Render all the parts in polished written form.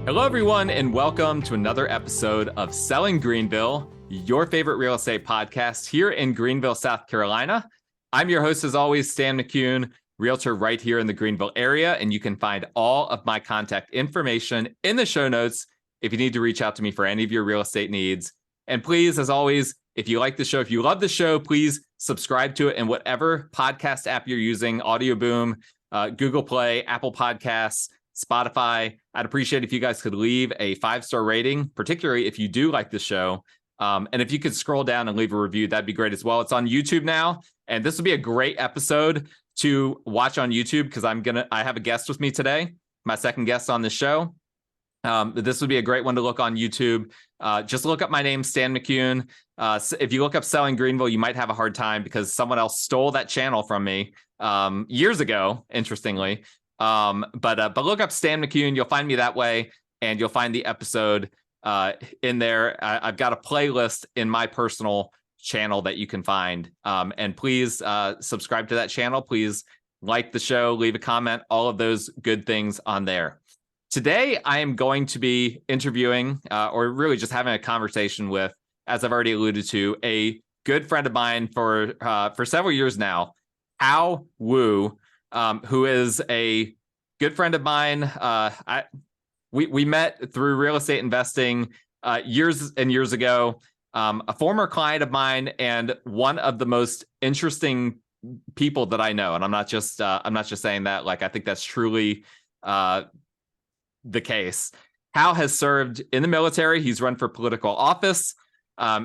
Hello, everyone, and welcome to another episode of Selling Greenville, your favorite real estate podcast here in Greenville, South Carolina. I'm your host, as always, Stan McCune, realtor right here in the Greenville area, and you can find all of my contact information in the show notes if you need to reach out to me for any of your real estate needs. And please, as always, if you like the show, if you love the show, please subscribe to it in whatever podcast app you're using, Audio Boom, Google Play, Apple Podcasts, Spotify. I'd appreciate if you guys could leave a 5-star rating, particularly if you do like the show. And if you could scroll down and leave a review, that'd be great as well. It's on YouTube now, and this would be a great episode to watch on YouTube because I have a guest with me today, my second guest on the show. This would be a great one to look on YouTube. Just look up my name, Stan McCune. If you look up Selling Greenville, you might have a hard time because someone else stole that channel from me years ago, interestingly. But look up Stan McCune. You'll find me that way, and you'll find the episode in there. I've got a playlist in my personal channel that you can find. And please subscribe to that channel. Please like the show, leave a comment, all of those good things on there. Today, I am going to be interviewing or really just having a conversation with, as I've already alluded to, a good friend of mine for several years now, Hao Wu, who is a good friend of mine. We met through real estate investing years and years ago. A former client of mine and one of the most interesting people that I know. And I'm not just saying that. Like, I think that's truly the case. Hao has served in the military. He's run for political office.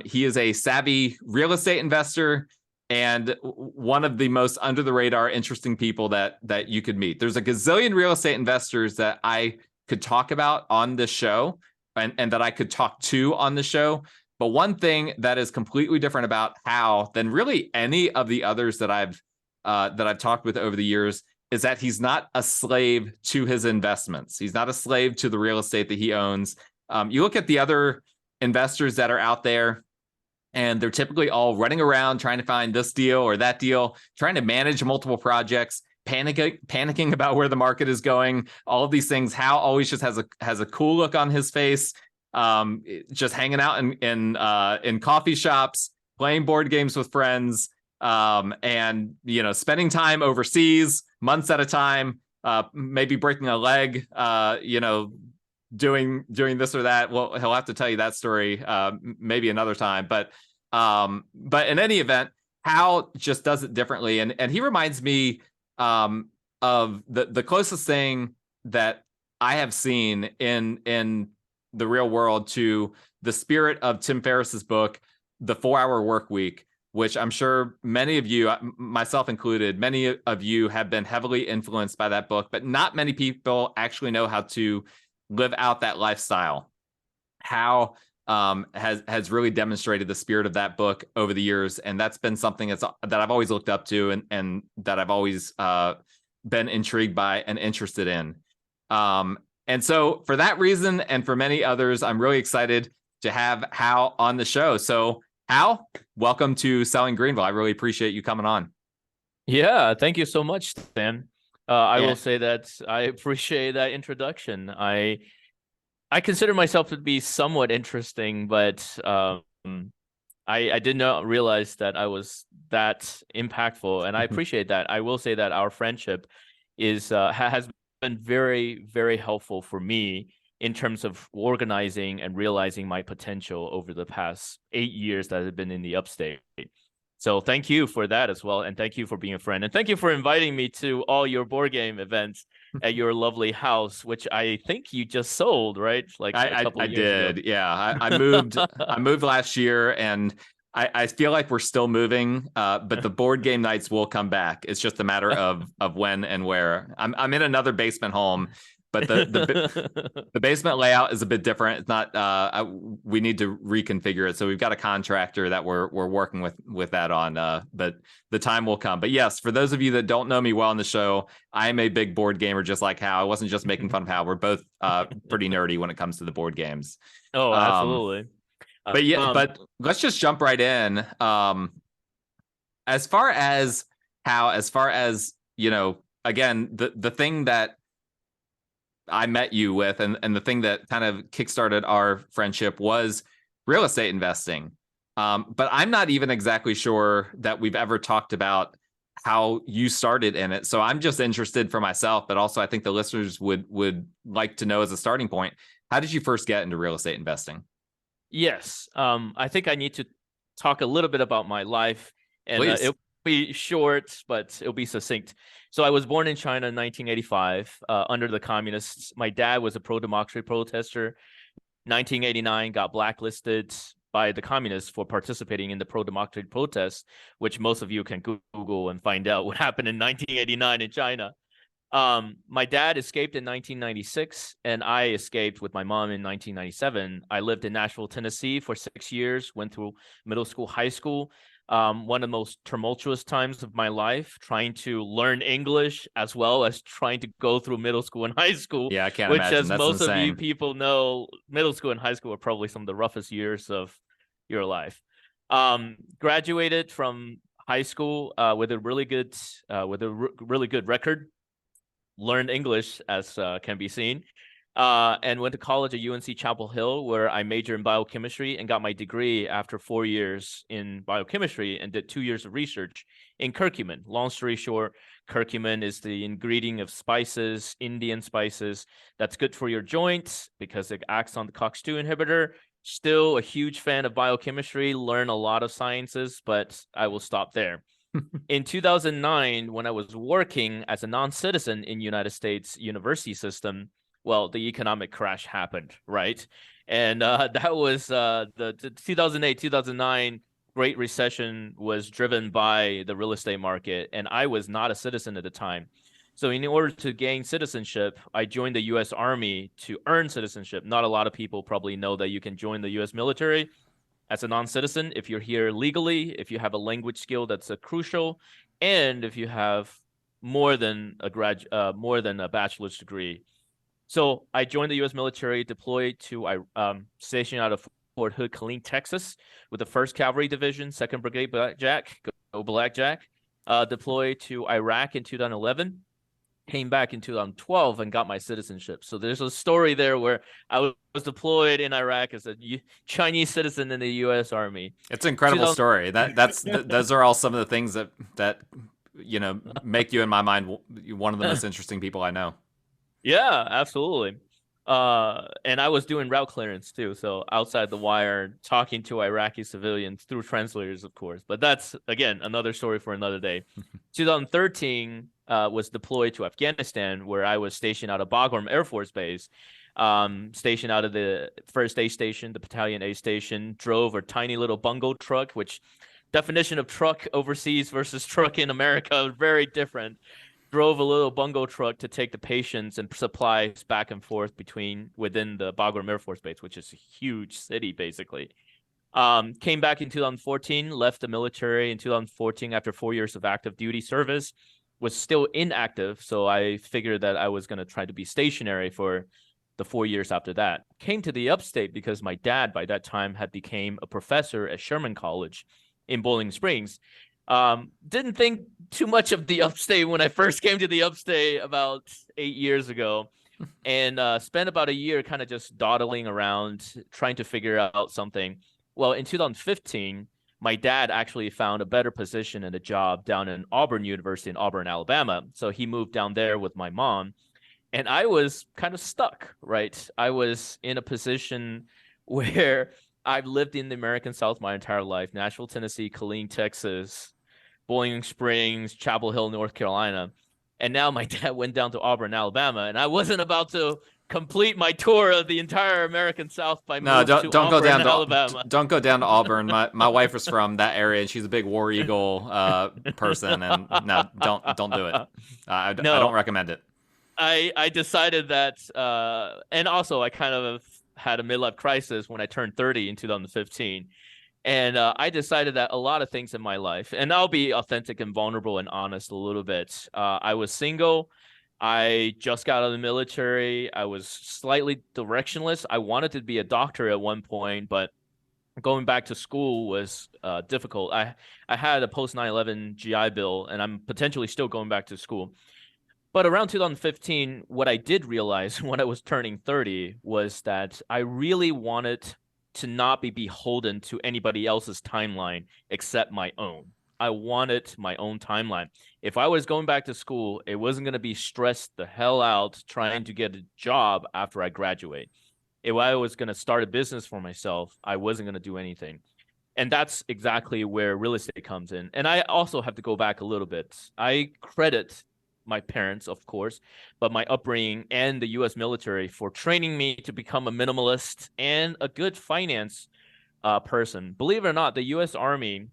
He is a savvy real estate investor and one of the most under the radar, interesting people that you could meet. There's a gazillion real estate investors that I could talk about on this show and that I could talk to on the show. But one thing that is completely different about Hao than really any of the others that I've talked with over the years is that he's not a slave to his investments. He's not a slave to the real estate that he owns. You look at the other investors that are out there, and they're typically all running around trying to find this deal or that deal, trying to manage multiple projects, panicking about where the market is going, all of these things. Hao always just has a cool look on his face, just hanging out in coffee shops, playing board games with friends, and spending time overseas months at a time, maybe breaking a leg, doing this or that. Well, he'll have to tell you that story maybe another time. But in any event, Hao just does it differently, and he reminds me of the closest thing that I have seen in the real world to the spirit of Tim Ferriss's book, The 4-Hour Work Week, which I'm sure many of you, myself included, many of you have been heavily influenced by that book, but not many people actually know how to live out that lifestyle. Hao has really demonstrated the spirit of that book over the years, and that's been something that I've always looked up to and that I've always been intrigued by and interested in. And so for that reason and for many others, I'm really excited to have Hao on the show. So Hao, welcome to Selling Greenville. I really appreciate you coming on. Yeah, thank you so much, Stan. I will say that I appreciate that introduction. I consider myself to be somewhat interesting, but I did not realize that I was that impactful, and I appreciate that. I will say that our friendship has been very, very helpful for me in terms of organizing and realizing my potential over the past 8 years that I've been in the upstate. So thank you for that as well. And thank you for being a friend. And thank you for inviting me to all your board game events at your lovely house, which I think you just sold, right? Like a couple of years ago. Yeah. I moved I moved last year, and I feel like we're still moving, but the board game nights will come back. It's just a matter of when and where. I'm in another basement home, but the basement layout is a bit different. It's not. We need to reconfigure it, so we've got a contractor that we're working with that on. But the time will come. But yes, for those of you that don't know me well on the show, I am a big board gamer, just like Hao. I wasn't just making fun of Hao. We're both pretty nerdy when it comes to the board games. Oh, absolutely. But let's just jump right in. As far as Hao, again, the thing that I met you with, and the thing that kind of kickstarted our friendship was real estate investing. But I'm not even exactly sure that we've ever talked about how you started in it. So I'm just interested for myself, but also I think the listeners would like to know as a starting point, how did you first get into real estate investing? Yes. I think I need to talk a little bit about my life, and Please. it'll be short, but it'll be succinct. So I was born in China in 1985, under the communists. My dad was a pro-democracy protester. 1989 got blacklisted by the communists for participating in the pro-democracy protests, which most of you can Google and find out what happened in 1989 in China. My dad escaped in 1996, and I escaped with my mom in 1997. I lived in Nashville, Tennessee for 6 years, went through middle school, high school. One of the most tumultuous times of my life, trying to learn English as well as trying to go through middle school and high school. Yeah, I can't which, imagine. as That's most of you insane. people know, middle school and high school are probably some of the roughest years of your life. Graduated from high school with a really good really good record. Learned English, as can be seen, and went to college at UNC Chapel Hill, where I majored in biochemistry and got my degree after 4 years in biochemistry, and did 2 years of research in curcumin. Long story short, curcumin is the ingredient of spices, Indian spices, that's good for your joints because it acts on the COX-2 inhibitor. Still a huge fan of biochemistry, learn a lot of sciences, but I will stop there. In 2009, when I was working as a non-citizen in United States university system, well, the economic crash happened, right? And that was the 2008, 2009 Great Recession was driven by the real estate market, and I was not a citizen at the time. So in order to gain citizenship, I joined the U.S. Army to earn citizenship. Not a lot of people probably know that you can join the U.S. military as a non-citizen if you're here legally, if you have a language skill that's crucial, and if you have more than a bachelor's degree. So I joined the U.S. military, deployed to stationed out of Fort Hood, Killeen, Texas, with the 1st Cavalry Division, 2nd Brigade Blackjack, go Blackjack. Deployed to Iraq in 2011. Came back in 2012 and got my citizenship. So there's a story there where I was deployed in Iraq as a Chinese citizen in the U.S. Army. It's an incredible story. Those are all some of the things that make you, in my mind, one of the most interesting people I know. Yeah, absolutely. And I was doing route clearance too, so outside the wire, talking to Iraqi civilians through translators, of course. But that's, again, another story for another day. 2013 was deployed to Afghanistan, where I was stationed out of Bagram Air Force Base, stationed out of the 1st A Station, the Battalion A Station, drove a tiny little bungo truck, which definition of truck overseas versus truck in America is very different. Drove a little bungo truck to take the patients and supplies back and forth within the Bagram Air Force Base, which is a huge city, basically. Came back in 2014, left the military in 2014 after 4 years of active duty service, was still inactive. So I figured that I was going to try to be stationary for the 4 years after that. Came to the upstate because my dad by that time had became a professor at Sherman College in Bowling Springs. Didn't think too much of the upstate when I first came to the upstate about 8 years ago, and spent about a year kind of just dawdling around trying to figure out something. Well, in 2015, my dad actually found a better position and a job down in Auburn University in Auburn, Alabama. So he moved down there with my mom, and I was kind of stuck, right? I was in a position where I've lived in the American South my entire life: Nashville, Tennessee, Killeen, Texas, Bowling Springs, Chapel Hill, North Carolina. And now my dad went down to Auburn, Alabama, and I wasn't about to complete my tour of the entire American South by moving to Don't go Auburn, down Alabama. don't go down to Auburn. My wife is from that area, and she's a big War Eagle person. And no, don't do it. I don't recommend it. I decided that, and also I kind of had a midlife crisis when I turned 30 in 2015. And I decided that a lot of things in my life, and I'll be authentic and vulnerable and honest a little bit. I was single. I just got out of the military. I was slightly directionless. I wanted to be a doctor at one point, but going back to school was difficult. I had a post 9/11 GI Bill, and I'm potentially still going back to school. But around 2015, what I did realize when I was turning 30 was that I really wanted to not be beholden to anybody else's timeline except my own. I wanted my own timeline. If I was going back to school, it wasn't going to be stressed the hell out trying to get a job after I graduate. If I was going to start a business for myself, I wasn't going to do anything. And that's exactly where real estate comes in. And I also have to go back a little bit. I credit my parents, of course, but my upbringing and the U.S. military for training me to become a minimalist and a good finance person. Believe it or not, the U.S. Army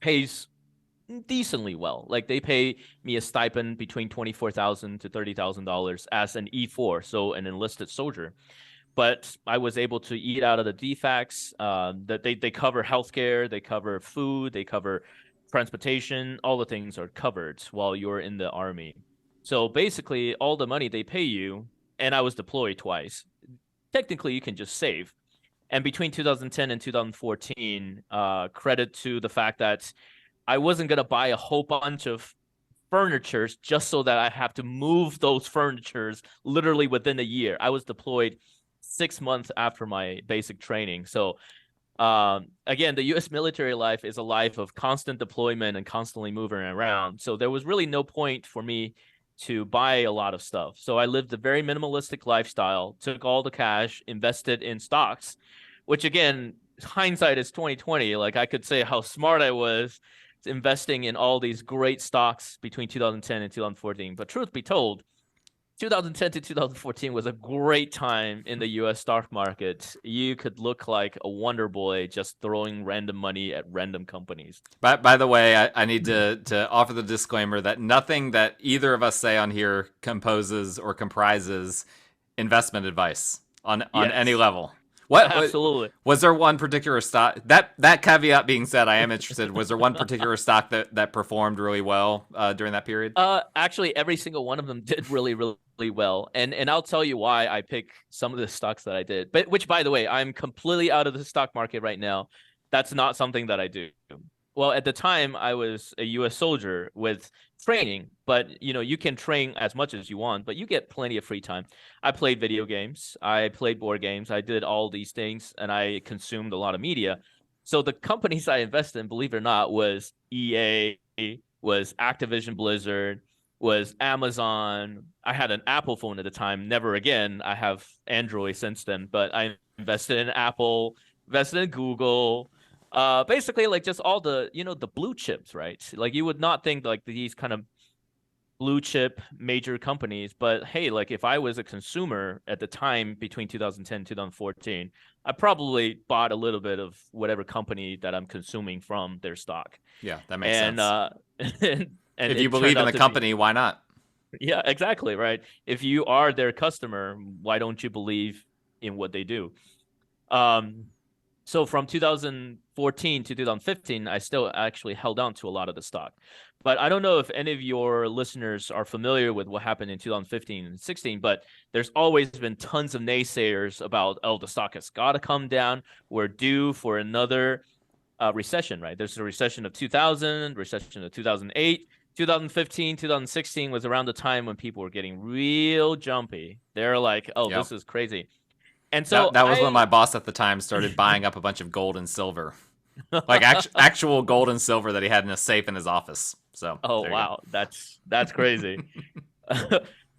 pays decently well. Like they pay me a stipend between $24,000 to $30,000 as an E4, so an enlisted soldier. But I was able to eat out of the DFACs. That they cover healthcare, they cover food, they cover transportation. All the things are covered while you're in the Army. So basically, all the money they pay you, and I was deployed twice. Technically, you can just save. And between 2010 and 2014, credit to the fact that I wasn't gonna buy a whole bunch of furnitures just so that I have to move those furnitures literally within a year. I was deployed 6 months after my basic training. So again, the U.S. military life is a life of constant deployment and constantly moving around. So there was really no point for me to buy a lot of stuff. So I lived a very minimalistic lifestyle, took all the cash, invested in stocks, which again, hindsight is 2020. Like I could say how smart I was investing in all these great stocks between 2010 and 2014. But truth be told, 2010 to 2014 was a great time in the U.S. stock market. You could look like a wonder boy just throwing random money at random companies. By the way, I need to offer the disclaimer that nothing that either of us say on here composes or comprises investment advice on any level. Absolutely. Was there one particular stock that caveat being said, I am interested. Was there one particular stock that performed really well during that period? Actually, every single one of them did really, really well. And I'll tell you why I pick some of the stocks that I did. But which, by the way, I'm completely out of the stock market right now. That's not something that I do. Well, at the time, I was a U.S. soldier with training, but you can train as much as you want, but you get plenty of free time. I played video games, I played board games, I did all these things, and I consumed a lot of media. So the companies I invested in, believe it or not, was EA, was Activision Blizzard, was Amazon. I had an Apple phone at the time. Never again. I have Android since then, but I invested in Apple, invested in Google. Basically like just all the the blue chips, right? Like you would not think like these kind of blue chip major companies, but hey, like if I was a consumer at the time between 2010 and 2014, I probably bought a little bit of whatever company that I'm consuming from their stock. Yeah, that makes sense. And if you believe in the company, why not? Yeah, exactly, right. If you are their customer, why don't you believe in what they do? So from 2014 to 2015, I still actually held on to a lot of the stock. But I don't know if any of your listeners are familiar with what happened in 2015 and 16, but there's always been tons of naysayers about, oh, the stock has got to come down. We're due for another recession, right? There's a recession of 2000, recession of 2008. 2015, 2016 was around the time when people were getting real jumpy. They're like, oh, This is crazy. And so that was when my boss at the time started buying up a bunch of gold and silver, like actual gold and silver that he had in a safe in his office. So, oh wow, that's crazy.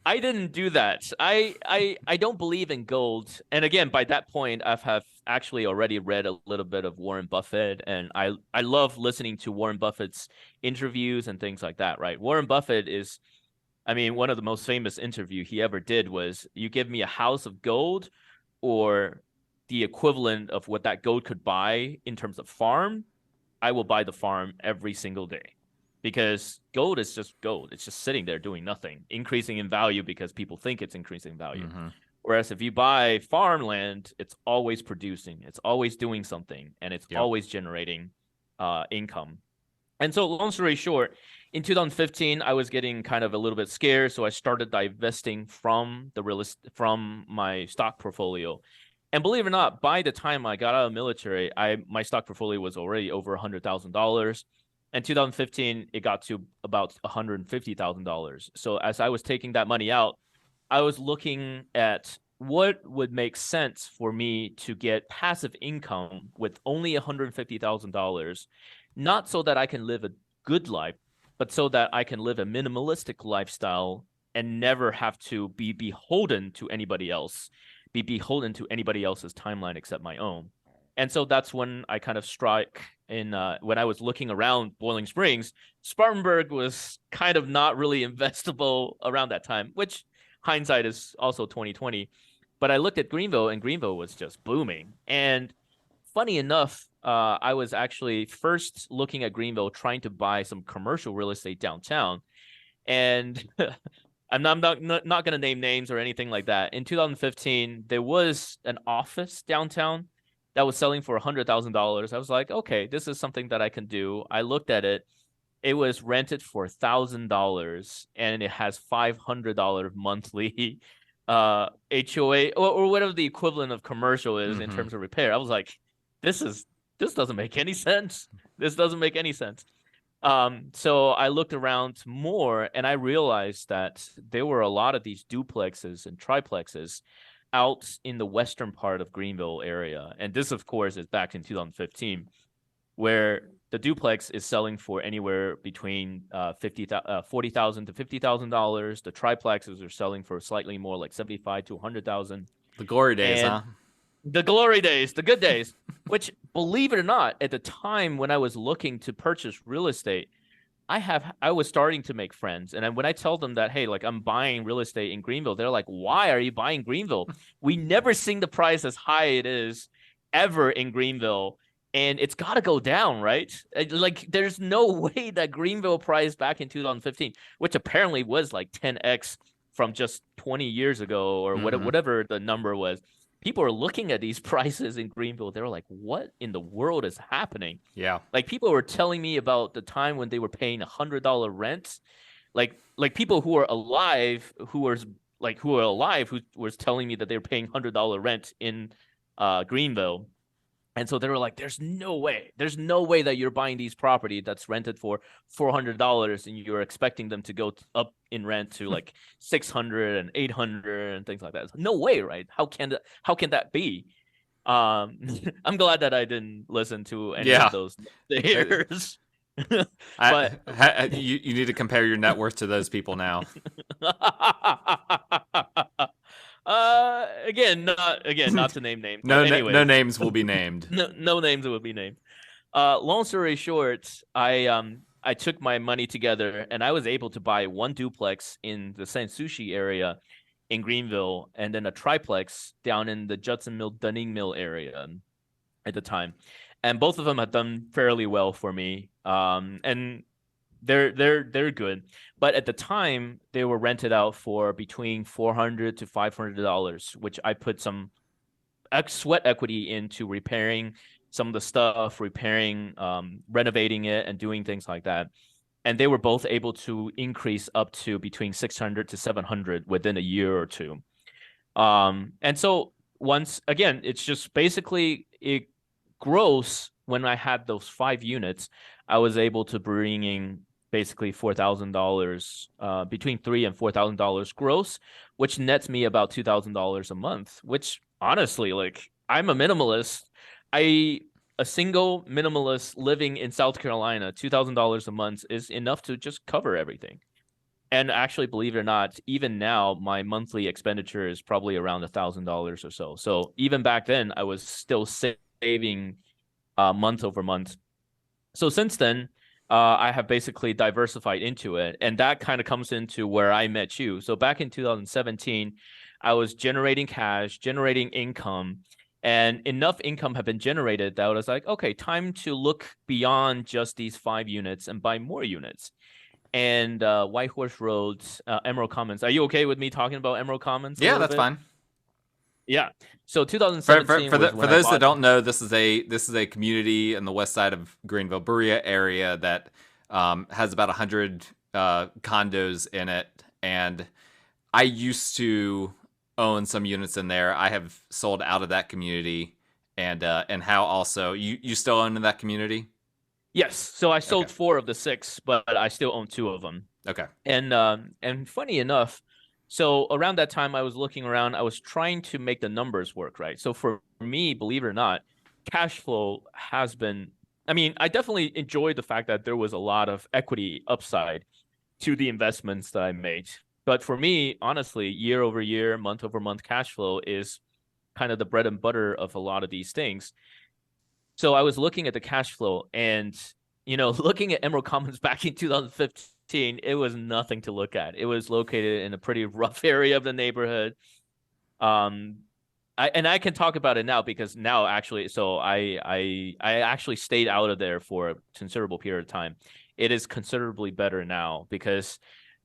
I didn't do that. I don't believe in gold. And again, by that point, have actually already read a little bit of Warren Buffett, and I love listening to Warren Buffett's interviews and things like that. Right, Warren Buffett is, I mean, one of the most famous interview he ever did was, "You give me a house of gold, or the equivalent of what that gold could buy in terms of farm, I will buy the farm every single day." Because gold is just gold. It's just sitting there doing nothing, increasing in value because people think it's increasing in value. Mm-hmm. Whereas if you buy farmland, it's always producing, it's always doing something, and it's always generating income. And so long story short, in 2015, I was getting kind of a little bit scared, so I started divesting from my stock portfolio. And believe it or not, by the time I got out of the military, my stock portfolio was already over $100,000. In 2015, it got to about $150,000. So as I was taking that money out, I was looking at what would make sense for me to get passive income with only $150,000, not so that I can live a good life, but so that I can live a minimalistic lifestyle and never have to be beholden to anybody else, be beholden to anybody else's timeline except my own. And so that's when I kind of strike in when I was looking around Boiling Springs. Spartanburg was kind of not really investable around that time, which hindsight is also 2020. But I looked at Greenville, and Greenville was just booming. And funny enough, I was actually first looking at Greenville, trying to buy some commercial real estate downtown. And I'm not going to name names or anything like that. In 2015, there was an office downtown that was selling for $100,000. I was like, okay, this is something that I can do. I looked at it. It was rented for $1,000 and it has $500 monthly HOA or whatever the equivalent of commercial is in terms of repair. I was like, this doesn't make any sense. This doesn't make any sense. So I looked around more and I realized that there were a lot of these duplexes and triplexes out in the western part of Greenville area. And this, of course, is back in 2015, where the duplex is selling for anywhere between $40,000 to $50,000. The triplexes are selling for slightly more, like $75,000 to $100,000. The glory days, huh? The glory days, the good days, which, believe it or not, at the time when I was looking to purchase real estate, I was starting to make friends. And when I tell them that, hey, like I'm buying real estate in Greenville, they're like, why are you buying Greenville? We never seen the price as high it is ever in Greenville. And it's got to go down, right? Like there's no way that Greenville price back in 2015, which apparently was like 10x from just 20 years ago or whatever the number was. People are looking at these prices in Greenville. They're like, what in the world is happening? Yeah. Like people were telling me about the time when they were paying $100 rent. Like people who are alive, who was telling me that they were paying $100 rent in Greenville. And so they were like, there's no way that you're buying these property that's rented for $400 and you're expecting them to go up in rent to like 600 and 800 and things like that. No way, right? How can that be? I'm glad that I didn't listen to any of those years. But you need to compare your net worth to those people now. Again, not to name names. No names will be named. No names will be named. Long story short, I took my money together and I was able to buy one duplex in the Sanssouci area in Greenville and then a triplex down in the Judson Mill, Dunning Mill area at the time. And both of them had done fairly well for me. And they're good. But at the time, they were rented out for between $400 to $500, which I put some sweat equity into repairing some of the stuff, renovating it, and doing things like that. And they were both able to increase up to between 600 to 700 within a year or two. And so once again, it's just basically it gross. When I had those 5 units, I was able to bring in basically $4,000, between $3,000 and $4,000 gross, which nets me about $2,000 a month. Which honestly, like I'm a minimalist. A single minimalist living in South Carolina, $2,000 a month is enough to just cover everything. And actually, believe it or not, even now, my monthly expenditure is probably around $1,000 or so. So even back then, I was still saving month over month. So since then, I have basically diversified into it. And that kind of comes into where I met you. So back in 2017, I was generating cash, generating income, and enough income had been generated that I was like, okay, time to look beyond just these 5 units and buy more units. And White Horse Roads, Emerald Commons. Are you okay with me talking about Emerald Commons? Yeah, that's fine. Yeah. So 2017. For those that don't know, this is a community in the west side of Greenville, Berea area that has about 100 condos in it, and I used to own some units in there. I have sold out of that community, and how also you still own in that community? Yes. So I Okay. sold 4 of the 6, but I still own 2 of them. Okay. And funny enough, so around that time I was looking around, I was trying to make the numbers work, right? So for me, believe it or not, cash flow has been, I mean, I definitely enjoyed the fact that there was a lot of equity upside to the investments that I made. But for me, honestly, year over year, month over month cash flow is kind of the bread and butter of a lot of these things. So I was looking at the cash flow and, looking at Emerald Commons back in 2015, it was nothing to look at. It was located in a pretty rough area of the neighborhood. I can talk about it now because now actually, so I actually stayed out of there for a considerable period of time. It is considerably better now because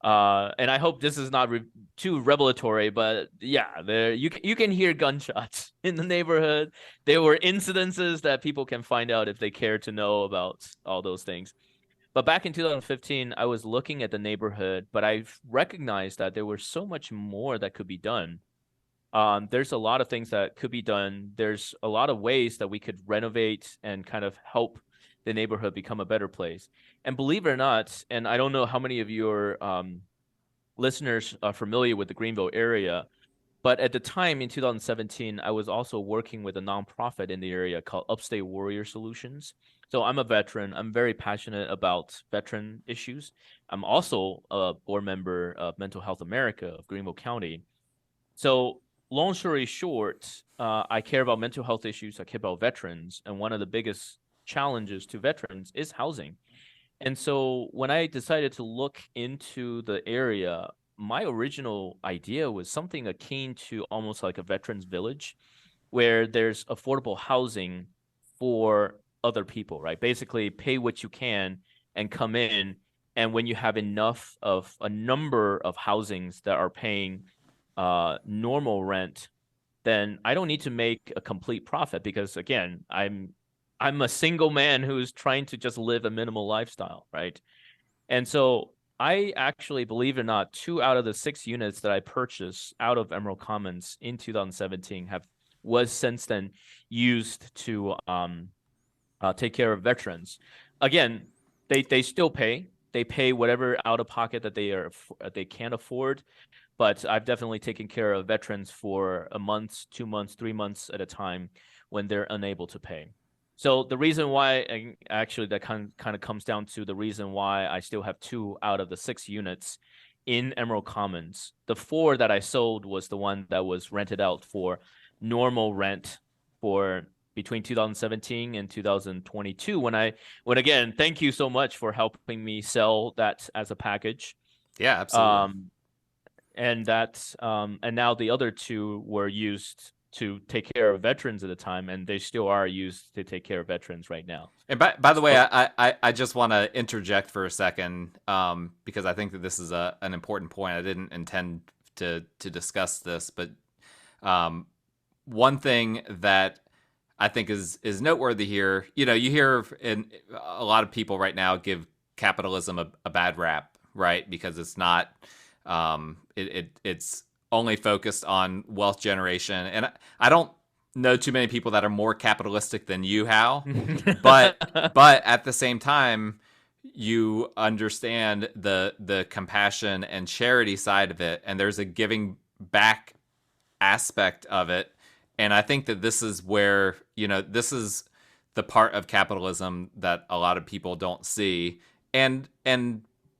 and I hope this is not too revelatory, but yeah, there you can hear gunshots in the neighborhood. There were incidences that people can find out if they care to know about all those things. But back in 2015, I was looking at the neighborhood, but I recognized that there was so much more that could be done. There's a lot of things that could be done. There's a lot of ways that we could renovate and kind of help the neighborhood become a better place. And believe it or not, and I don't know how many of your listeners are familiar with the Greenville area, but at the time in 2017, I was also working with a nonprofit in the area called Upstate Warrior Solutions. So I'm a veteran. I'm very passionate about veteran issues. I'm also a board member of Mental Health America of Greenville County. So long story short, I care about mental health issues. I care about veterans. And one of the biggest challenges to veterans is housing. And so when I decided to look into the area, my original idea was something akin to almost like a veterans village where there's affordable housing for other people, right? Basically, pay what you can and come in. And when you have enough of a number of housings that are paying normal rent, then I don't need to make a complete profit because again, I'm a single man who's trying to just live a minimal lifestyle, right? And so I actually, believe it or not, 2 out of the 6 units that I purchased out of Emerald Commons in 2017 was since then used to take care of veterans. Again, they still pay. They pay whatever out of pocket that they can't afford. But I've definitely taken care of veterans for a month, 2 months, 3 months at a time when they're unable to pay. So the reason why, actually, that kind of comes down to the reason why I still have 2 out of the 6 units in Emerald Commons. The 4 that I sold was the one that was rented out for normal rent for between 2017 and 2022. When again, thank you so much for helping me sell that as a package. Yeah, absolutely. And now the other 2 were used to take care of veterans at the time, and they still are used to take care of veterans right now. And by the way, I just want to interject for a second because I think that this is an important point. I didn't intend to discuss this, but one thing that I think is noteworthy here, you hear in a lot of people right now give capitalism a bad rap, right? Because it's not it's only focused on wealth generation, and I don't know too many people that are more capitalistic than you, Hal. but at the same time, you understand the compassion and charity side of it, and there's a giving back aspect of it. And I think that this is where, this is the part of capitalism that a lot of people don't see. And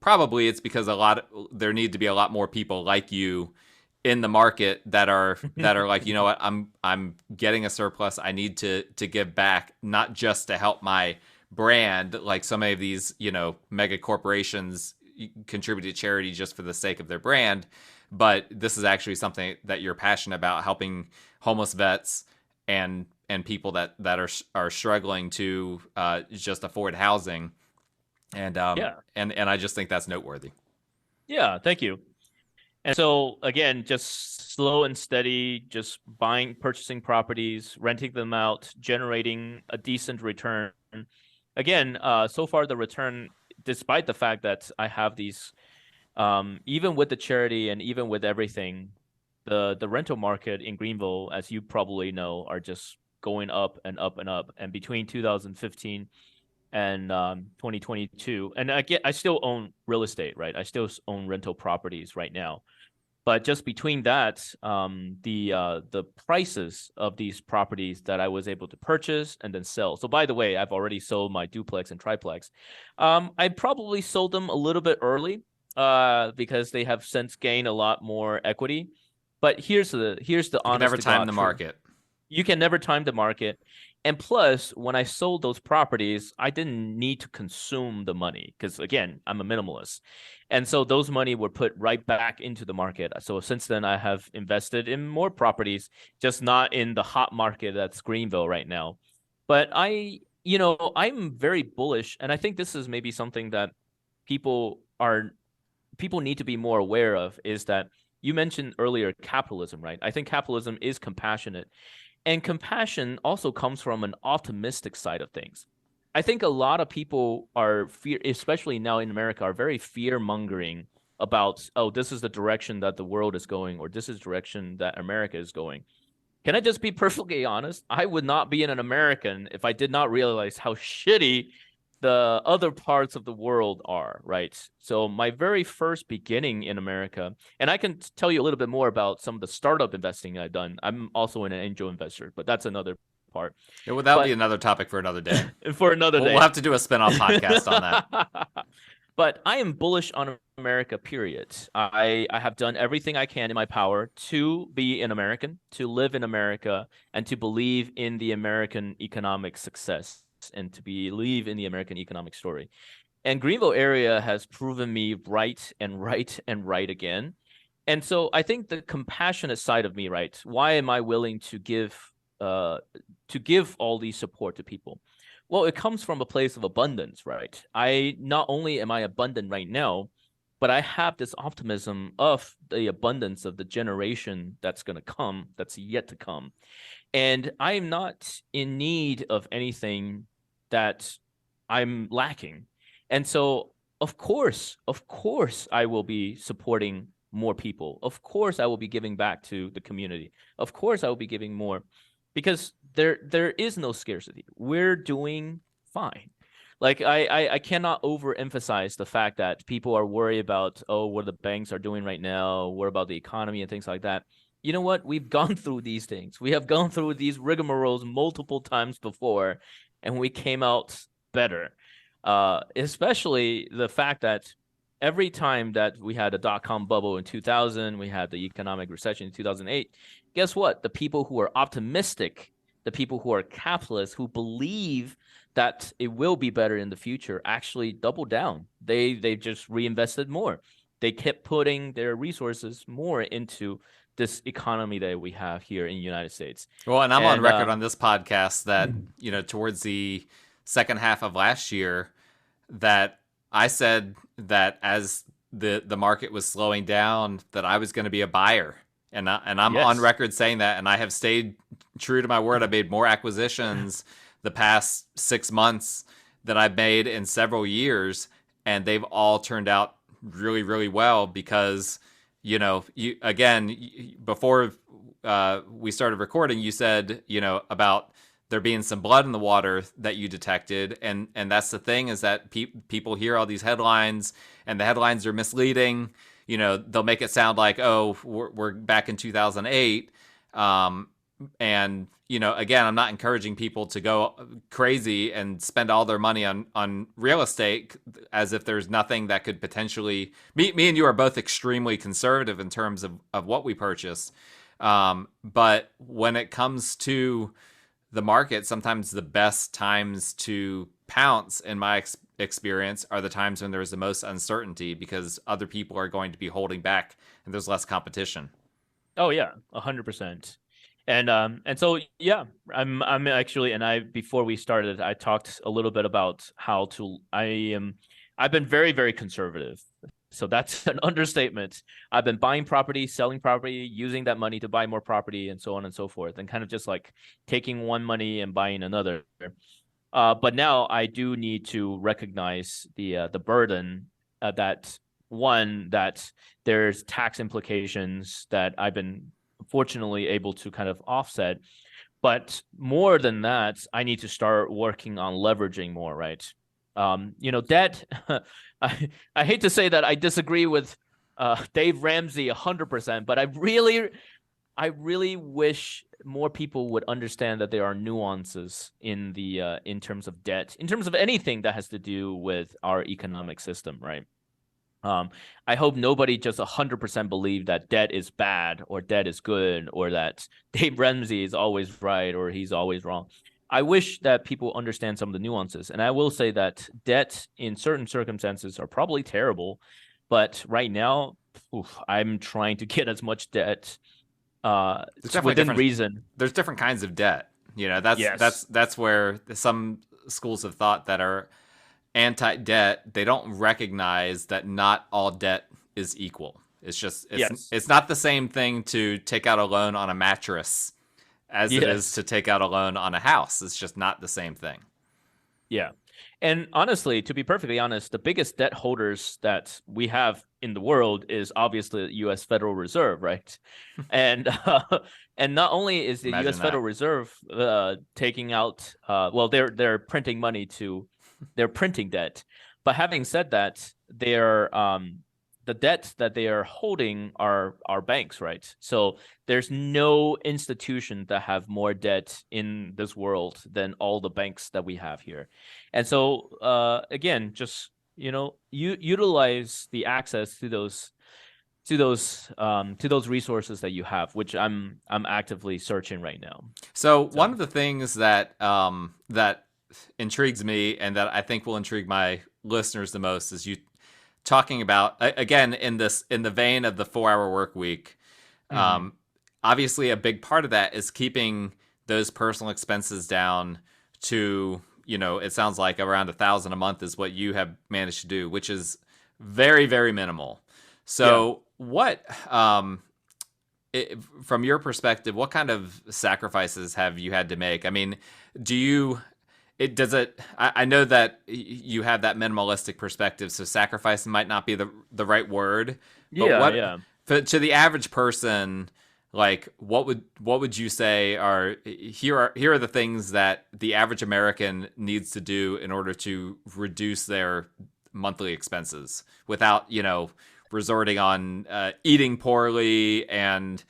probably it's because there need to be a lot more people like you in the market that are like, you know what, I'm getting a surplus. I need to give back, not just to help my brand, like so many of these, mega corporations contribute to charity just for the sake of their brand. But this is actually something that you're passionate about, helping homeless vets and people that are struggling to just afford housing. And and I just think that's noteworthy. Yeah, thank you. And so again, just slow and steady, just purchasing properties, renting them out, generating a decent return. Again, so far the return, despite the fact that I have these, even with the charity and even with everything, the rental market in Greenville, as you probably know, are just going up and up and up. And between 2015 and 2022. And I still own real estate, right? I still own rental properties right now. But just between that, the prices of these properties that I was able to purchase and then sell. So by the way, I've already sold my duplex and triplex. I probably sold them a little bit early because they have since gained a lot more equity. But here's the honest never to time God the truth. market. You can never time the market. And plus, when I sold those properties, I didn't need to consume the money because, again, I'm a minimalist. And so those money were put right back into the market. So since then, I have invested in more properties, just not in the hot market that's Greenville right now. But I'm very bullish. And I think this is maybe something that people need to be more aware of, is that you mentioned earlier capitalism, right? I think capitalism is compassionate. And compassion also comes from an optimistic side of things. I think a lot of people especially now in America, are very fear-mongering about, oh, this is the direction that the world is going, or this is the direction that America is going. Can I just be perfectly honest? I would not be an American if I did not realize how shitty the other parts of the world are, right? So my very first beginning in America, and I can tell you a little bit more about some of the startup investing I've done. I'm also an angel investor, but that's another part. That'll be another topic for another day. For another day. We'll have to do a spin-off podcast on that. But I am bullish on America, period. I have done everything I can in my power to be an American, to live in America, and to believe in the American economic success, and to believe in the American economic story. And Greenville area has proven me right and right and right again. And so I think the compassionate side of me, right? Why am I willing to give all these support to people? Well, it comes from a place of abundance, right? Not only am I abundant right now, but I have this optimism of the abundance of the generation that's going to come, that's yet to come. And I am not in need of anything that I'm lacking. And so, of course, I will be supporting more people. Of course, I will be giving back to the community. Of course, I will be giving more, because there is no scarcity. We're doing fine. Like I cannot overemphasize the fact that people are worried about, oh, what the banks are doing right now, what about the economy and things like that. You know what? We've gone through these things. We have gone through these rigmaroles multiple times before, and we came out better. Especially the fact that every time that we had a dot-com bubble in 2000, we had the economic recession in 2008, guess what? The people who are optimistic, the people who are capitalists, who believe that it will be better in the future, actually doubled down. They just reinvested more. They kept putting their resources more into this economy that we have here in the United States. Well, and I'm on record on this podcast that, towards the second half of last year, that I said that as the market was slowing down, that I was going to be a buyer. And I'm on record saying that, and I have stayed true to my word. I made more acquisitions the past 6 months than I've made in several years, and they've all turned out really, really well because, before we started recording, you said, about there being some blood in the water that you detected. And that's the thing, is that people hear all these headlines, and the headlines are misleading. They'll make it sound like, oh, we're back in 2008. And, again, I'm not encouraging people to go crazy and spend all their money on real estate as if there's nothing that could potentially... Me and you are both extremely conservative in terms of what we purchase. But when it comes to the market, sometimes the best times to pounce, in my experience, are the times when there's the most uncertainty, because other people are going to be holding back and there's less competition. Oh yeah, 100%. And so yeah, I'm actually, and before we started, I talked a little bit about I've been very, very conservative. So that's an understatement. I've been buying property, selling property, using that money to buy more property, and so on and so forth, and kind of just like taking one money and buying another. But now I do need to recognize the burden that there's tax implications that I've been fortunately able to kind of offset. But more than that, I need to start working on leveraging more, right? Debt. I hate to say that I disagree with Dave Ramsey 100%, but I really wish more people would understand that there are nuances in terms of debt, in terms of anything that has to do with our economic system, right? I hope nobody just 100% believe that debt is bad or debt is good or that Dave Ramsey is always right or he's always wrong. I wish that people understand some of the nuances. And I will say that debt in certain circumstances are probably terrible. But right now, I'm trying to get as much debt within reason. There's different kinds of debt. That's where some schools of thought that are anti-debt, they don't recognize that not all debt is equal. It's not the same thing to take out a loan on a mattress as it is to take out a loan on a house. It's just not the same thing. Yeah. And honestly, to be perfectly honest, the biggest debt holders that we have in the world is obviously the U.S. Federal Reserve, right? and not only is the U.S. Federal Reserve taking out, they're printing money they're printing debt. But having said that, the debts that they are holding are banks, right? So there's no institution that have more debt in this world than all the banks that we have here. And so again, just utilize the access to those resources that you have, which I'm actively searching right now. So one of the things that that intrigues me and that I think will intrigue my listeners the most is you talking about, again, in the vein of the 4-hour work week. Obviously a big part of that is keeping those personal expenses down to, it sounds like around $1,000 a month is what you have managed to do, which is very, very minimal. So what, from your perspective, what kind of sacrifices have you had to make? I mean, I know that you have that minimalistic perspective, so sacrifice might not be the right word. But to the average person, like what would you say are the things that the average American needs to do in order to reduce their monthly expenses without, resorting on eating poorly and,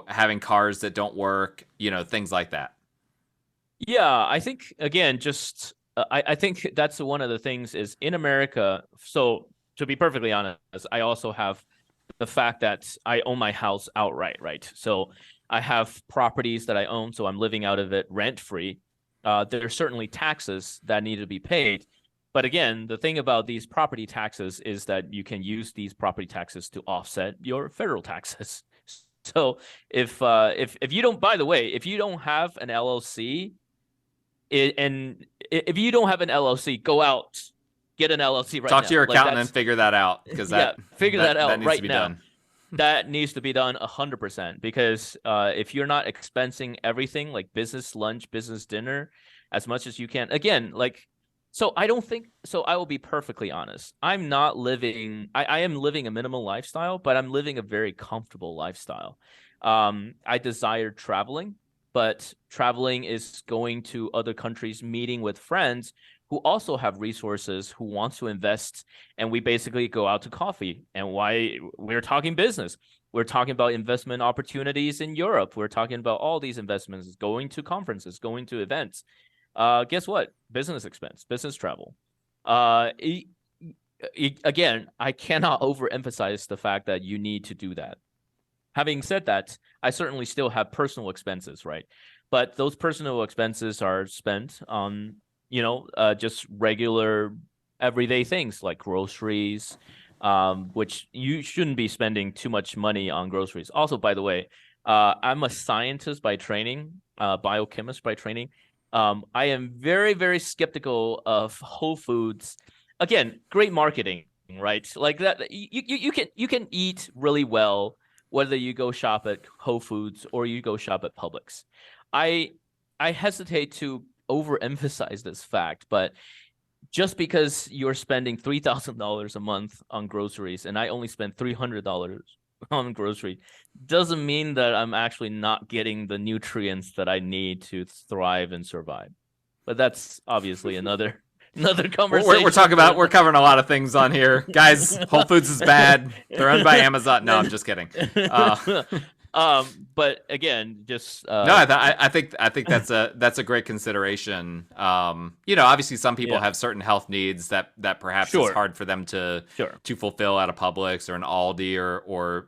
having cars that don't work, things like that? Yeah, I think, again, I think that's one of the things is in America. So to be perfectly honest, I also have the fact that I own my house outright, right? So I have properties that I own, so I'm living out of it rent-free. There are certainly taxes that need to be paid. But again, the thing about these property taxes is that you can use these property taxes to offset your federal taxes. So if you don't, by the way, if you don't have an LLC, if you don't have an LLC, go out, get an LLC right now. Talk to your accountant and figure that out, because figure that out that needs right to be now. Done. That needs to be done 100%, because if you're not expensing everything like business lunch, business dinner, as much as you can, again, so I don't think so. I will be perfectly honest. I'm not living. I am living a minimal lifestyle, but I'm living a very comfortable lifestyle. I desire traveling. But traveling is going to other countries, meeting with friends who also have resources, who want to invest. And we basically go out to coffee. And why we're talking business. We're talking about investment opportunities in Europe. We're talking about all these investments, going to conferences, going to events. Guess what? Business expense, business travel. Again, I cannot overemphasize the fact that you need to do that. Having said that, I certainly still have personal expenses, right? But those personal expenses are spent on, just regular everyday things like groceries, which you shouldn't be spending too much money on groceries. Also, by the way, I'm a scientist by training, biochemist by training. I am very, very skeptical of Whole Foods. Again, great marketing, right? Like that, you can eat really well whether you go shop at Whole Foods or you go shop at Publix. I hesitate to overemphasize this fact, but just because you're spending $3,000 a month on groceries and I only spend $300 on grocery doesn't mean that I'm actually not getting the nutrients that I need to thrive and survive. But that's obviously another another conversation. We're covering a lot of things on here, guys. Whole Foods is bad. They're owned by Amazon. No, I'm just kidding. But again, just no, I think that's a great consideration. Obviously some people have certain health needs that perhaps it's hard for them to fulfill at a Publix or an Aldi or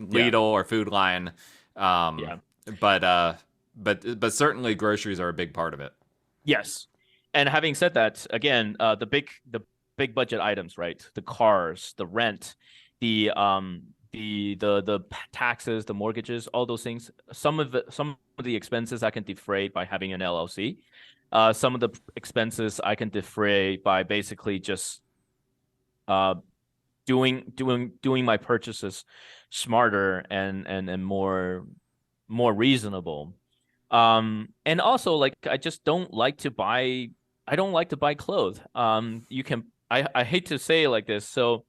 Lidl or Food Line. But certainly groceries are a big part of it. Yes. And having said that, again, the big budget items, right? The cars, the rent, the taxes, the mortgages, all those things. Some of the expenses I can defray by having an LLC. Some of the expenses I can defray by basically just doing my purchases smarter and more reasonable. And also, like, I don't like to buy clothes. I hate to say it like this, so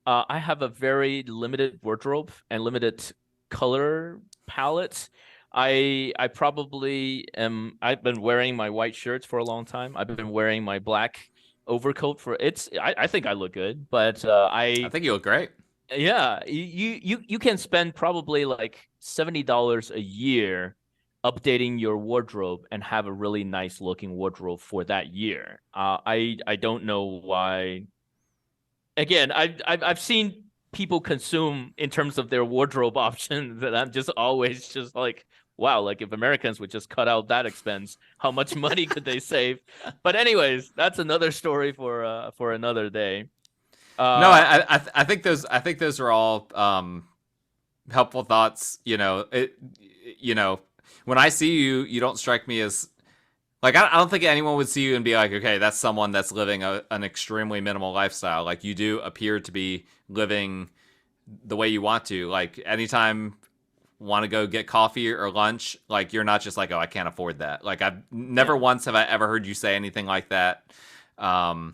I have a very limited wardrobe and limited color palette. I've been wearing my white shirts for a long time. I've been wearing my black overcoat I think I look good, but I think you look great. Yeah, you can spend probably like $70 a year updating your wardrobe and have a really nice looking wardrobe for that year. I don't know why. Again, I've seen people consume in terms of their wardrobe options, and I'm just always just like, wow, like if Americans would just cut out that expense, how much money could they save? But anyways, that's another story for another day. No, I think those are all helpful thoughts. When I see you, you don't strike me as like I don't think anyone would see you and be like, okay, that's someone that's living an extremely minimal lifestyle. Like you do appear to be living the way you want to. Like anytime want to go get coffee or lunch, like you're not just like, oh, I can't afford that. Like I've never once have I ever heard you say anything like that. And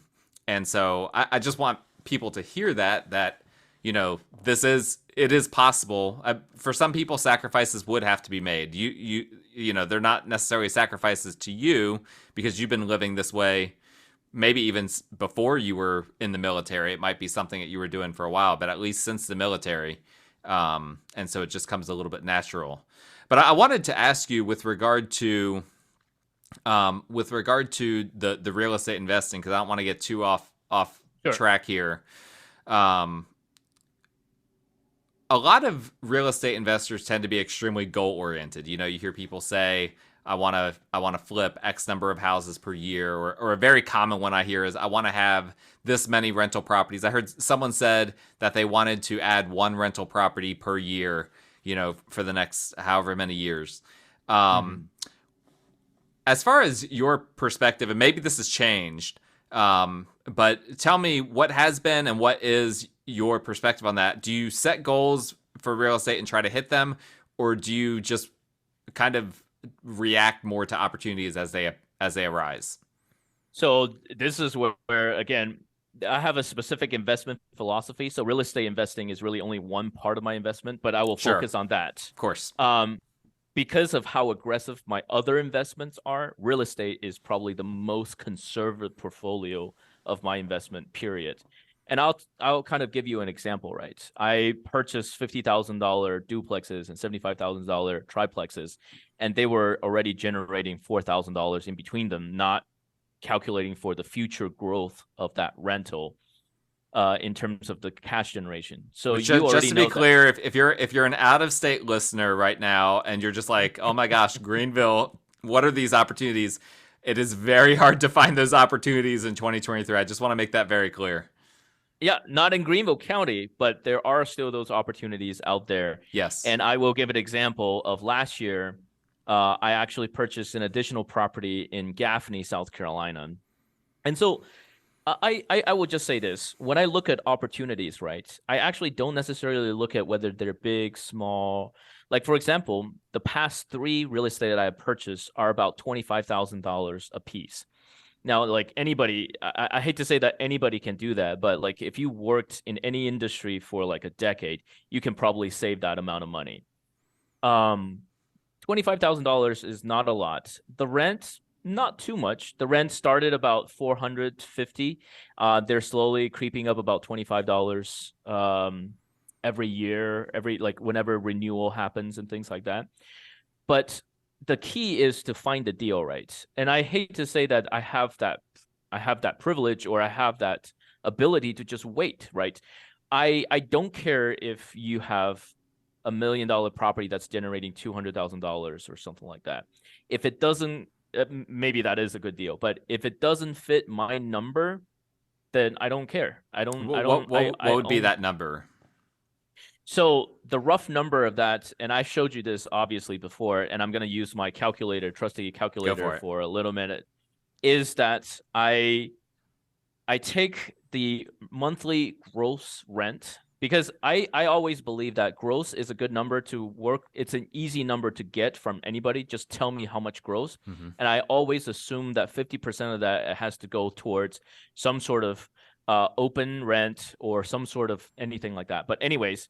so I just want people to hear that it is possible. For some people, sacrifices would have to be made. They're not necessarily sacrifices to you because you've been living this way maybe even before you were in the military. It might be something that you were doing for a while, but at least since the military. And so it just comes a little bit natural. But I wanted to ask you with regard to the real estate investing, because I don't want to get too off track here. A lot of real estate investors tend to be extremely goal oriented. You hear people say, I want to flip X number of houses per year, or a very common one I hear is I want to have this many rental properties. I heard someone said that they wanted to add one rental property per year, for the next however many years. As far as your perspective, and maybe this has changed, but tell me what has been and what is your perspective on that. Do you set goals for real estate and try to hit them, or do you just kind of react more to opportunities as they arise? So this is where again, I have a specific investment philosophy. So real estate investing is really only one part of my investment, but I will focus on that. Of course. Because of how aggressive my other investments are, real estate is probably the most conservative portfolio of my investment period. And I'll kind of give you an example, right? I purchased $50,000 duplexes and $75,000 triplexes, and they were already generating $4,000 in between them, not calculating for the future growth of that rental in terms of the cash generation. So just to be clear, if you're an out-of-state listener right now and you're just like, oh my gosh, Greenville, what are these opportunities? It is very hard to find those opportunities in 2023. I just want to make that very clear. Yeah, not in Greenville County, but there are still those opportunities out there. Yes. And I will give an example of last year. I actually purchased an additional property in Gaffney, South Carolina. And so I will just say this. When I look at opportunities, right, I actually don't necessarily look at whether they're big, small. Like, for example, the past 3 real estate that I have purchased are about $25,000 a piece. Now, like anybody, I hate to say that anybody can do that, but like if you worked in any industry for like a decade, you can probably save that amount of money. $25,000 is not a lot. The rent not too much. The rent started about $450. They're slowly creeping up about $25 every year, whenever renewal happens and things like that. But the key is to find the deal, right? And I hate to say that I have that privilege, or I have that ability to just wait, right? I don't care if you have $1 million property that's generating $200,000 or something like that. If it doesn't, maybe that is a good deal. But if it doesn't fit my number, then I don't care. What would be that number? So the rough number of that, and I showed you this obviously before, and I'm going to use my trusty calculator for a little minute, is that I take the monthly gross rent, because I always believe that gross is a good number to work. It's an easy number to get from anybody. Just tell me how much gross. Mm-hmm. And I always assume that 50% of that has to go towards some sort of open rent or some sort of anything like that. But anyways,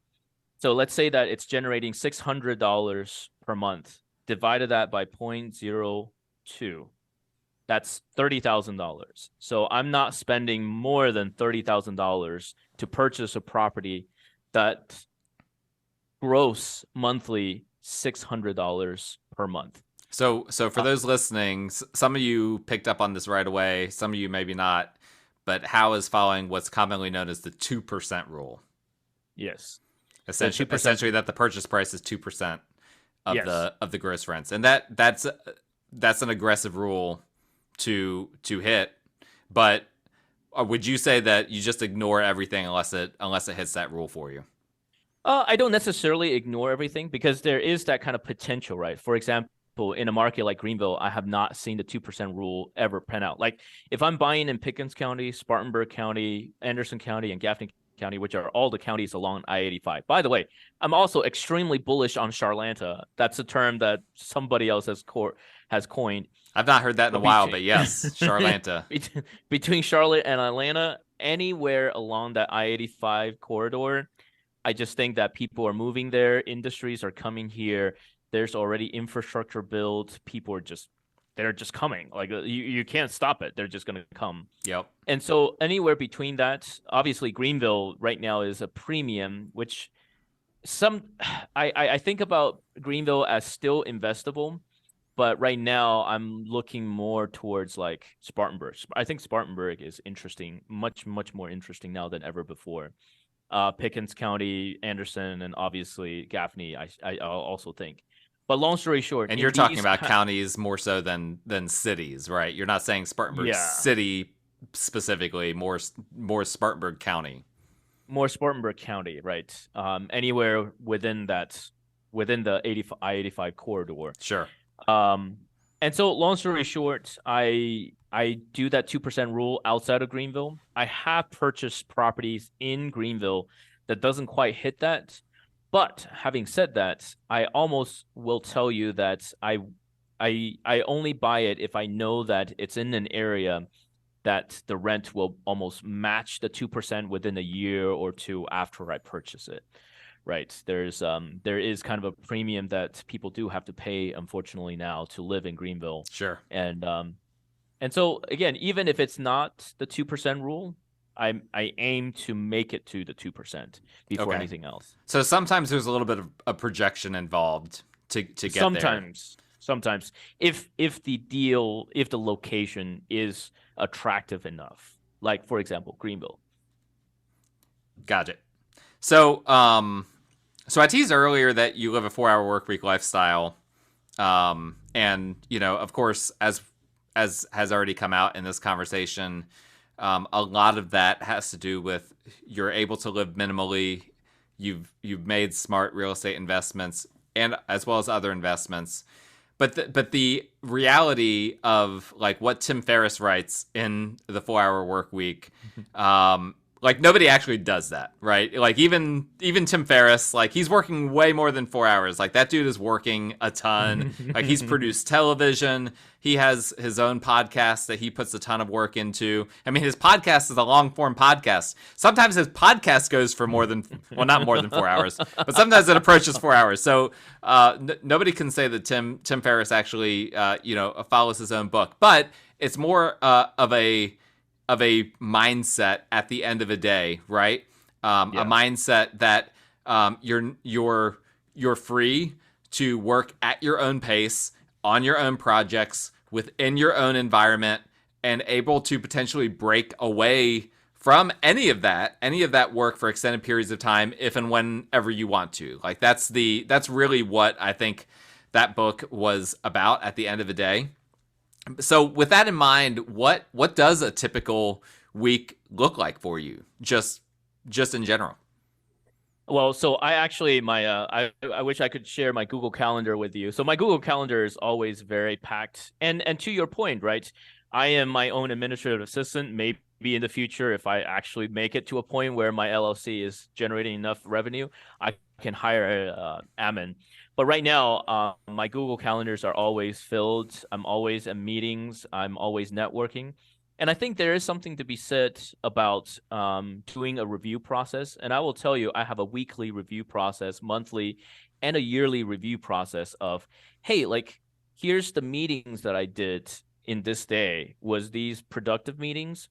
so let's say that it's generating $600 per month. Divided that by 0.02. That's $30,000. So I'm not spending more than $30,000 to purchase a property that gross monthly $600 per month. So for those listening, some of you picked up on this right away, some of you maybe not, but Hao is following what's commonly known as the 2% rule. Yes. Essentially that the purchase price is 2% of the gross rents. And that's an aggressive rule to hit, but would you say that you just ignore everything unless it hits that rule for you? I don't necessarily ignore everything, because there is that kind of potential, right? For example, in a market like Greenville, I have not seen the 2% rule ever pan out. Like if I'm buying in Pickens County, Spartanburg County, Anderson County, and Gaffney County, which are all the counties along I-85. By the way, I'm also extremely bullish on Charlanta. That's a term that somebody else has coined. I've not heard that in a while, but yes, Charlanta. Between Charlotte and Atlanta, anywhere along that I-85 corridor, I just think that people are moving there. Industries are coming here. There's already infrastructure built. They're just coming. Like you can't stop it. They're just going to come. Yep. And so anywhere between that, obviously Greenville right now is a premium, which I think about Greenville as still investable. But right now, I'm looking more towards like Spartanburg. I think Spartanburg is interesting, much, much more interesting now than ever before. Pickens County, Anderson, and obviously Gaffney, I also think. But long story short, and you're talking about counties more so than cities, right? You're not saying Spartanburg City specifically, more Spartanburg County. More Spartanburg County, right? Anywhere within the I-85 corridor. Sure. And so long story short, I do that 2% rule outside of Greenville. I have purchased properties in Greenville that doesn't quite hit that. But having said that, I almost will tell you that I only buy it if I know that it's in an area that the rent will almost match the 2% within a year or two after I purchase it. Right. There is kind of a premium that people do have to pay, unfortunately, now to live in Greenville. Sure. And so again, even if it's not the 2% rule, I aim to make it to the 2% before anything else. So sometimes there's a little bit of a projection involved to get there. Sometimes if the location is attractive enough, like for example, Greenville. Gotcha. So, I teased earlier that you live a 4-hour work week lifestyle. And, of course, as has already come out in this conversation, a lot of that has to do with you're able to live minimally. You've made smart real estate investments and as well as other investments. But the reality of like what Tim Ferriss writes in the 4-hour work week, Like nobody actually does that, right? Like even Tim Ferriss, like he's working way more than 4 hours. Like that dude is working a ton. Like he's produced television. He has his own podcast that he puts a ton of work into. I mean, his podcast is a long form podcast. Sometimes his podcast goes for more than, well, not more than 4 hours, but sometimes it approaches 4 hours. So nobody can say that Tim Ferriss actually, follows his own book, but it's more of a mindset at the end of a day, right? A mindset that you're free to work at your own pace, on your own projects, within your own environment, and able to potentially break away from any of that work for extended periods of time if and whenever you want to. Like that's really what I think that book was about at the end of the day. So with that in mind, what does a typical week look like for you, just in general? Well, so I actually I wish I could share my Google Calendar with you. So my Google Calendar is always very packed. And to your point, right? I am my own administrative assistant. Maybe in the future, if I actually make it to a point where my LLC is generating enough revenue, I can hire a admin. But right now, my Google Calendars are always filled. I'm always in meetings. I'm always networking. And I think there is something to be said about doing a review process. And I will tell you, I have a weekly review process, monthly, and a yearly review process of, hey, like, here's the meetings that I did in this day. Was these productive meetings?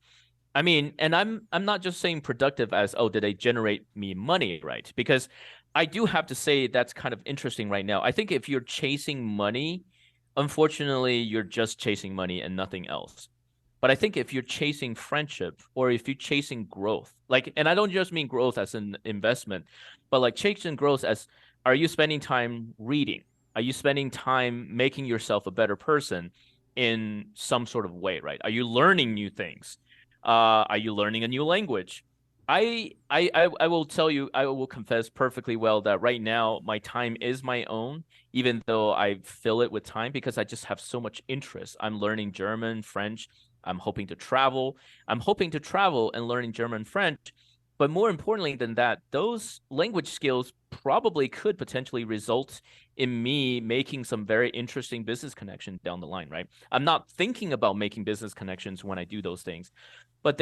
I mean, and I'm not just saying productive as, oh, did they generate me money, right? Because I do have to say that's kind of interesting right now. I think if you're chasing money, unfortunately, you're just chasing money and nothing else. But I think if you're chasing friendship or if you're chasing growth, like, and I don't just mean growth as an investment, but like chasing growth as, are you spending time reading? Are you spending time making yourself a better person in some sort of way, right? Are you learning new things? Are you learning a new language? I will tell you, I will confess perfectly well that right now my time is my own, even though I fill it with time because I just have so much interest. I'm learning German, French. I'm hoping to travel. I'm hoping to travel and learning German, French. But more importantly than that, those language skills probably could potentially result in me making some very interesting business connections down the line, right? I'm not thinking about making business connections when I do those things, but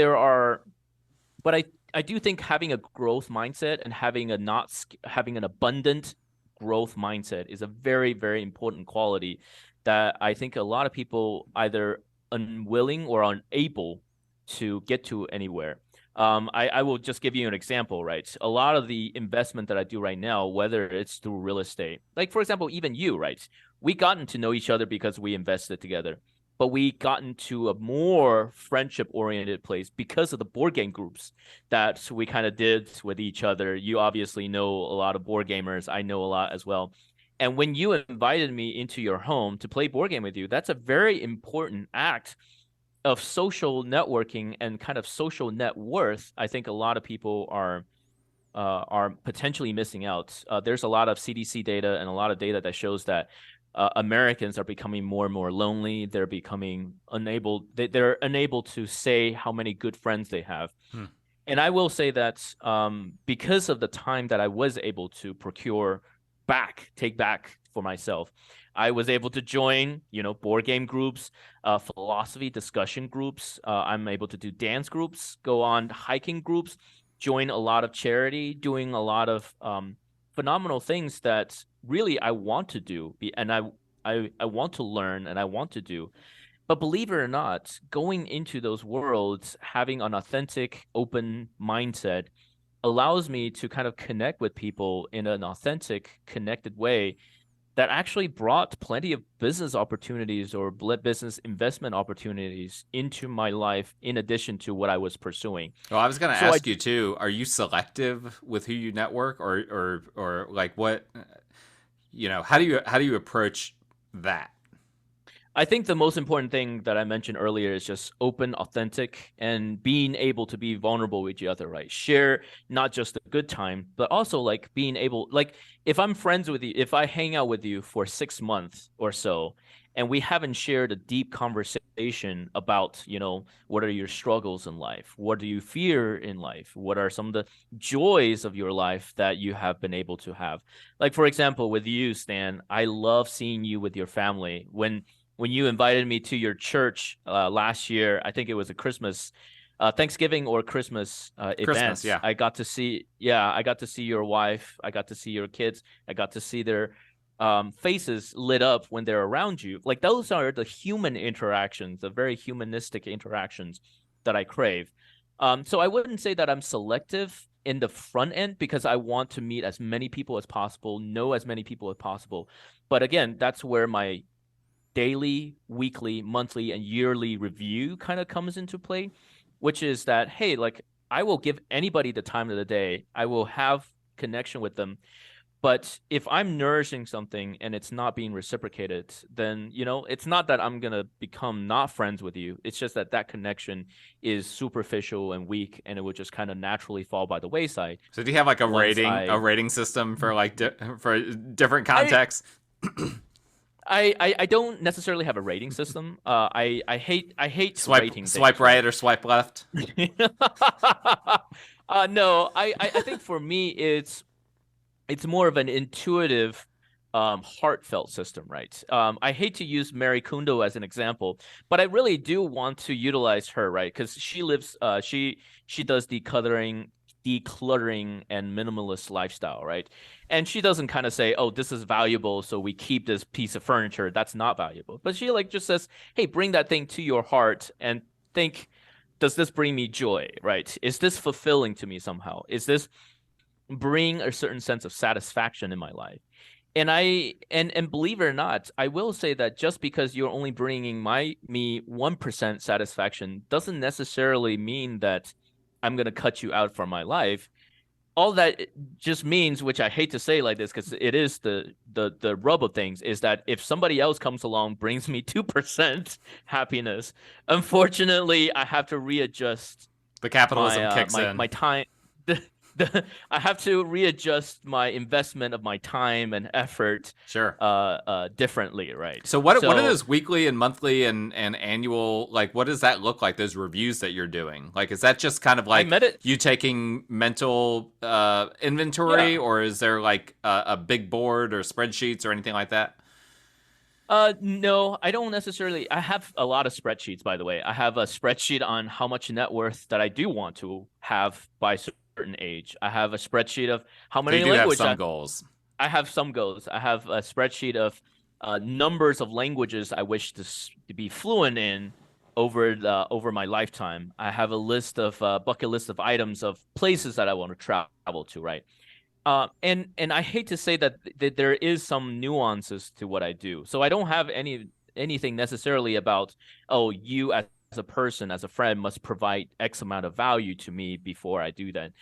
I do think having a growth mindset and having an abundant growth mindset is a very, very important quality that I think a lot of people either unwilling or unable to get to anywhere. I will just give you an example, right? A lot of the investment that I do right now, whether it's through real estate, like for example, even you, right? We gotten to know each other because we invested together, but we got into a more friendship-oriented place because of the board game groups that we kind of did with each other. You obviously know a lot of board gamers. I know a lot as well. And when you invited me into your home to play board game with you, that's a very important act of social networking and kind of social net worth. I think a lot of people are potentially missing out. There's a lot of CDC data and a lot of data that shows that Americans are becoming more and more lonely. They're becoming unable. They're unable to say how many good friends they have. And I will say that because of the time that I was able to take back for myself, I was able to join, board game groups, philosophy discussion groups. I'm able to do dance groups, go on hiking groups, join a lot of charity, doing a lot of phenomenal things that really I want to do, and I want to learn and I want to do. But believe it or not, going into those worlds, having an authentic, open mindset allows me to kind of connect with people in an authentic, connected way that actually brought plenty of business opportunities or business investment opportunities into my life in addition to what I was pursuing. Well, I was going to ask you too, are you selective with who you network or like what, how do you approach that? I think the most important thing that I mentioned earlier is just open, authentic, and being able to be vulnerable with each other, right? Share not just the good time, but also like being able, like if I'm friends with you, if I hang out with you for 6 months or so, and we haven't shared a deep conversation about, what are your struggles in life? What do you fear in life? What are some of the joys of your life that you have been able to have? Like, for example, with you, Stan, I love seeing you with your family. When you invited me to your church last year, I think it was a Christmas, Thanksgiving or Christmas Christmas, event. yeah. I got to see your wife. I got to see your kids. I got to see their faces lit up when they're around you. Like, those are the human interactions, the very humanistic interactions that I crave. So I wouldn't say that I'm selective in the front end, because I want to meet as many people as possible, know as many people as possible. But again, that's where my daily, weekly, monthly, and yearly review kind of comes into play, which is that, hey, like, I will give anybody the time of the day. I will have connection with them. But if I'm nourishing something and it's not being reciprocated, then, it's not that I'm going to become not friends with you. It's just that connection is superficial and weak, and it would just kind of naturally fall by the wayside. So do you have like a rating system for like for different contexts? I don't necessarily have a rating system. I hate rating swipe things, right or swipe left. No, I think for me it's more of an intuitive, heartfelt system, right? I hate to use Mary Kondo as an example, but I really do want to utilize her, right? Because she lives, she does decluttering and minimalist lifestyle, right? And she doesn't kind of say, oh, this is valuable, so we keep this piece of furniture that's not valuable. But she just says, hey, bring that thing to your heart and think, does this bring me joy, right? Is this fulfilling to me somehow? Is this bring a certain sense of satisfaction in my life? And and believe it or not, I will say that just because you're only bringing me 1% satisfaction doesn't necessarily mean that I'm going to cut you out from my life. All that just means, which I hate to say like this because it is the rub of things, is that if somebody else comes along, brings me 2% happiness, unfortunately, I have to readjust the capitalism kicks in. My time. I have to readjust my investment of my time and effort differently, right? So what are those weekly and monthly and annual, like, what does that look like, those reviews that you're doing? Like, is that just kind of like you taking mental inventory, or is there like a big board or spreadsheets or anything like that? No, I don't necessarily. I have a lot of spreadsheets, by the way. I have a spreadsheet on how much net worth that I do want to have by certain age. I have a spreadsheet of how many languages. Goals. I have some goals. I have a spreadsheet of numbers of languages I wish to be fluent in over my lifetime. I have a list of bucket list of items of places that I want to travel to, right? And I hate to say that there is some nuances to what I do. So I don't have anything necessarily about, oh, you as a person, as a friend, must provide X amount of value to me before I do that.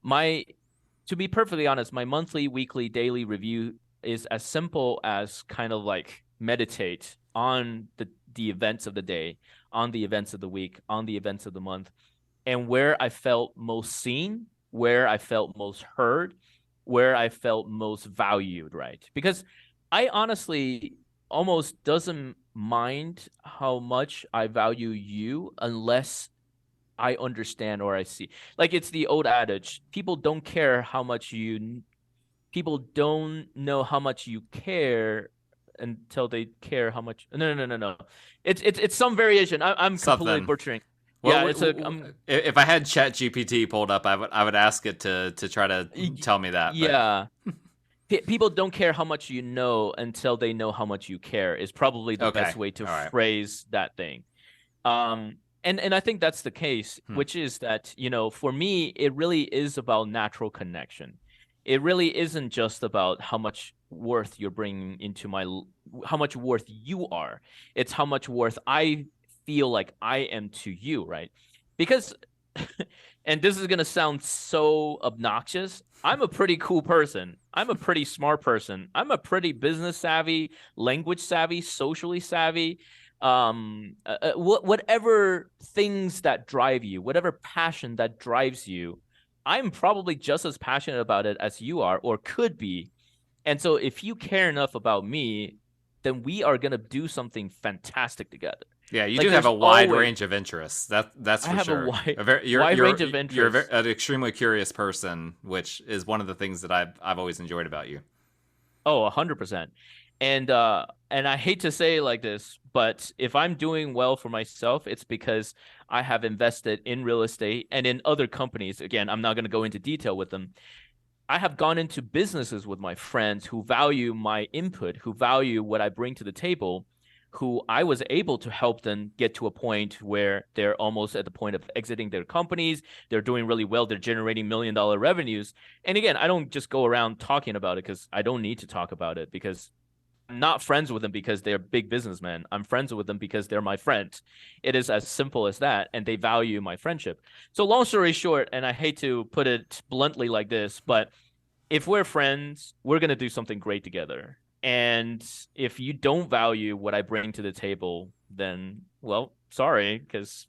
To be perfectly honest, my monthly, weekly, daily review is as simple as kind of like meditate on the events of the day, on the events of the week, on the events of the month, and where I felt most seen, where I felt most heard, where I felt most valued, right? Because I honestly almost doesn't mind how much I value you unless I understand or I see. Like, it's the old adage, people don't know how much you care until they care how much. No. It's some variation. I'm completely butchering. Well, if I had ChatGPT pulled up, I would ask it to try to tell me that. Yeah. People don't care how much you know until they know how much you care is probably the best way to phrase that thing. And I think that's the case, which is that, for me, it really is about natural connection. It really isn't just about how much worth you're bringing into how much worth you are. It's how much worth I feel like I am to you, right? Because, and this is going to sound so obnoxious, I'm a pretty cool person. I'm a pretty smart person. I'm a pretty business savvy, language savvy, socially savvy. Whatever things that drive you, whatever passion that drives you, I'm probably just as passionate about it as you are or could be. And so if you care enough about me, then we are going to do something fantastic together. Yeah, you Like, do have a wide always, range of interests. That's I for have sure. a wide, You're wide you're range of you're interests. an extremely curious person, which is one of the things that I've always enjoyed about you. Oh, 100%. And I hate to say it like this, but if I'm doing well for myself, it's because I have invested in real estate and in other companies. Again, I'm not going to go into detail with them. I have gone into businesses with my friends who value my input, who value what I bring to the table, who I was able to help them get to a point where they're almost at the point of exiting their companies. They're doing really well. They're generating $1 million revenues. And again, I don't just go around talking about it because I don't need to talk about it, because I'm not friends with them because they're big businessmen. I'm friends with them because they're my friends. It is as simple as that, and they value my friendship. So long story short, and I hate to put it bluntly like this, but if we're friends, we're going to do something great together. And if you don't value what I bring to the table, then, well, sorry, because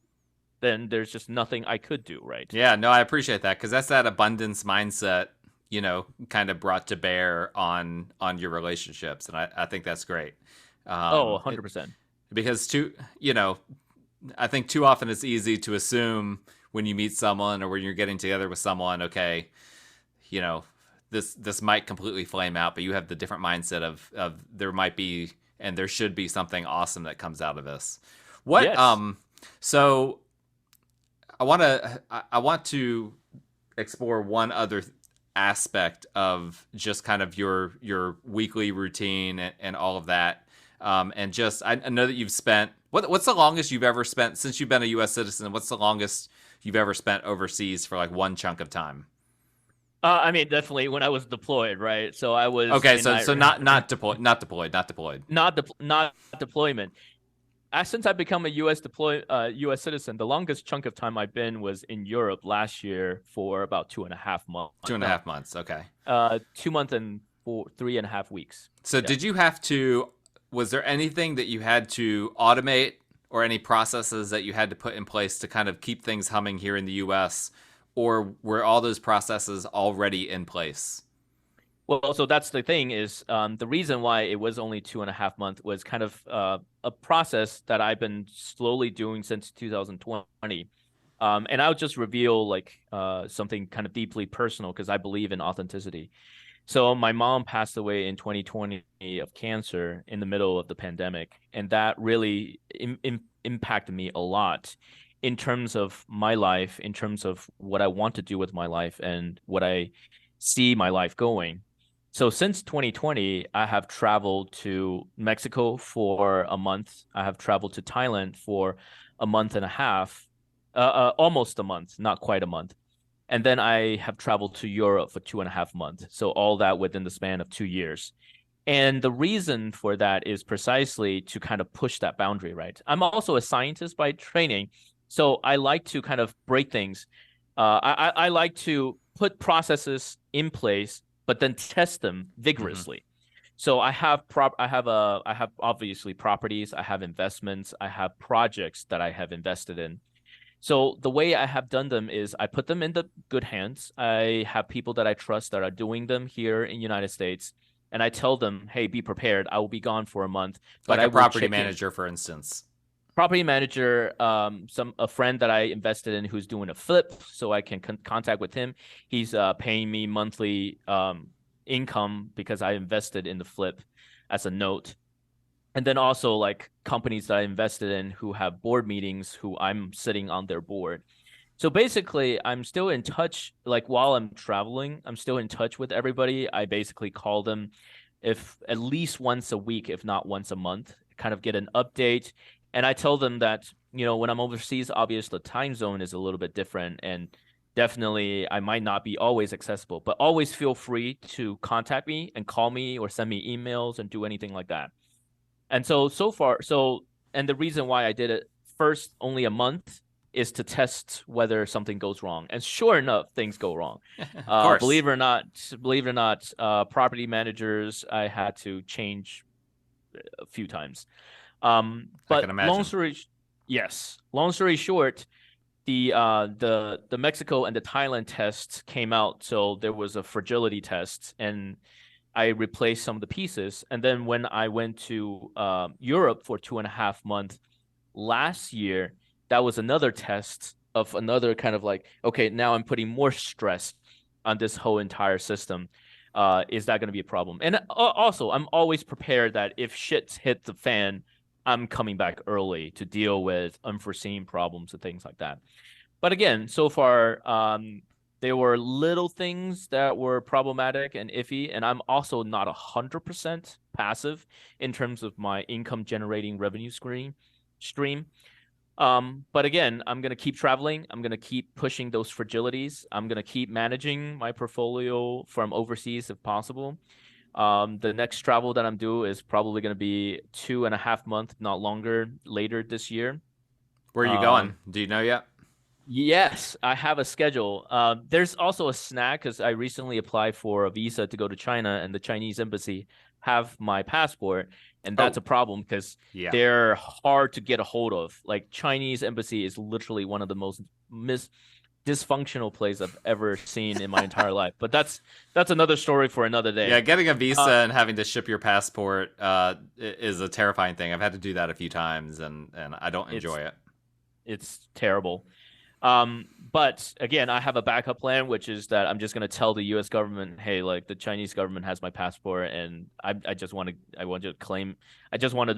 then there's just nothing I could do, right? Yeah, no, I appreciate that, because that's that abundance mindset, kind of brought to bear on your relationships, and I think that's great. Oh, 100%. Because I think too often it's easy to assume when you meet someone or when you're getting together with someone, okay, this might completely flame out, but you have the different mindset of there might be and there should be something awesome that comes out of this. What Yes. So I want to explore one other aspect of just kind of your weekly routine and all of that. And just I know that you've spent what's the longest you've ever spent since you've been a U.S. citizen? What's the longest you've ever spent overseas for like one chunk of time? I mean, definitely when I was deployed, right? So I was Okay, in so not deployed, not deployment. Since I've become a U.S. citizen, the longest chunk of time I've been was in Europe last year for about 2.5 months. 2.5 months. Okay. 2 months and 3.5 weeks. So Yeah. did you have to? Was there anything that you had to automate or any processes that you had to put in place to kind of keep things humming here in the U.S., or were all those processes already in place? Well, so that's the thing is the reason why it was only 2.5 months was kind of a process that I've been slowly doing since 2020. And I'll just reveal like something kind of deeply personal because I believe in authenticity. So my mom passed away in 2020 of cancer in the middle of the pandemic, and that really impacted me a lot in terms of my life, in terms of what I want to do with my life and what I see my life going. So since 2020, I have traveled to Mexico for a month. I have traveled to Thailand for a month and a half, almost a month, not quite a month. And then I have traveled to Europe for 2.5 months. So all that within the span of 2 years. And the reason for that is precisely to kind of push that boundary, right? I'm also a scientist by training. So I like to kind of break things. I like to put processes in place, but then test them vigorously. Mm-hmm. So I have obviously properties, I have investments, I have projects that I have invested in. So the way I have done them is I put them in the good hands. I have people that I trust that are doing them here in the United States. And I tell them, hey, be prepared. I will be gone for a month. But like a property manager, for instance. Property manager, a friend that I invested in who's doing a flip, so I can contact with him. He's paying me monthly income because I invested in the flip as a note. And then also like companies that I invested in who have board meetings, who I'm sitting on their board. So basically, I'm still in touch. Like while I'm traveling, I'm still in touch with everybody. I basically call them if at least once a week, if not once a month, kind of get an update. And I tell them that, when I'm overseas, obviously the time zone is a little bit different. And definitely I might not be always accessible, but always feel free to contact me and call me or send me emails and do anything like that. And so far, and the reason why I did it first only a month is to test whether something goes wrong. And sure enough, things go wrong. Believe it or not, property managers, I had to change a few times. But long story short, the Mexico and the Thailand tests came out. So there was a fragility test, and I replaced some of the pieces. And then when I went to Europe for 2.5 months last year, that was another test of another kind of like, okay, now I'm putting more stress on this whole entire system. Is that going to be a problem? And also, I'm always prepared that if shit hits the fan, I'm coming back early to deal with unforeseen problems and things like that. But again, so far, there were little things that were problematic and iffy, and I'm also not 100% passive in terms of my income generating revenue stream. But again, I'm going to keep traveling. I'm going to keep pushing those fragilities. I'm going to keep managing my portfolio from overseas if possible. The next travel that I'm due is probably going to be 2.5 months, not longer, later this year. Where are you going? Do you know yet? Yes, I have a schedule. There's also a snag because I recently applied for a visa to go to China, and the Chinese embassy have my passport, and that's a problem because they're hard to get a hold of. Like, Chinese embassy is literally one of the most dysfunctional place I've ever seen in my entire life. But that's another story for another day. Yeah, getting a visa and having to ship your passport is a terrifying thing. I've had to do that a few times, and I don't enjoy it. It's terrible. But again, I have a backup plan, which is that I'm just going to tell the U.S. government, hey, like, the Chinese government has my passport, and I want to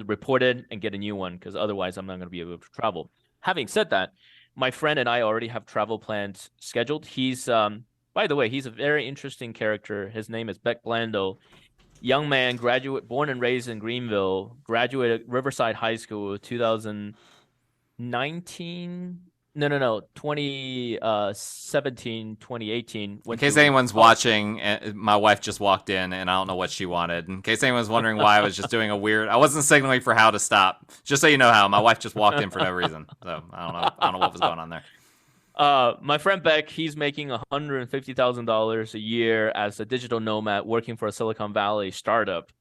report it and get a new one, because otherwise I'm not going to be able to travel. Having said that, my friend and I already have travel plans scheduled. He's, by the way, he's a very interesting character. His name is Beck Blando. Young man, born and raised in Greenville, graduated Riverside High School 2019. No, 2017, 2018. In case anyone's watching, my wife just walked in, and I don't know what she wanted. In case anyone's wondering why I was just doing I wasn't signaling for Hao to stop. Just so you know, Hao, my wife just walked in for no reason. So I don't know what was going on there. My friend Beck, he's making $150,000 a year as a digital nomad working for a Silicon Valley startup.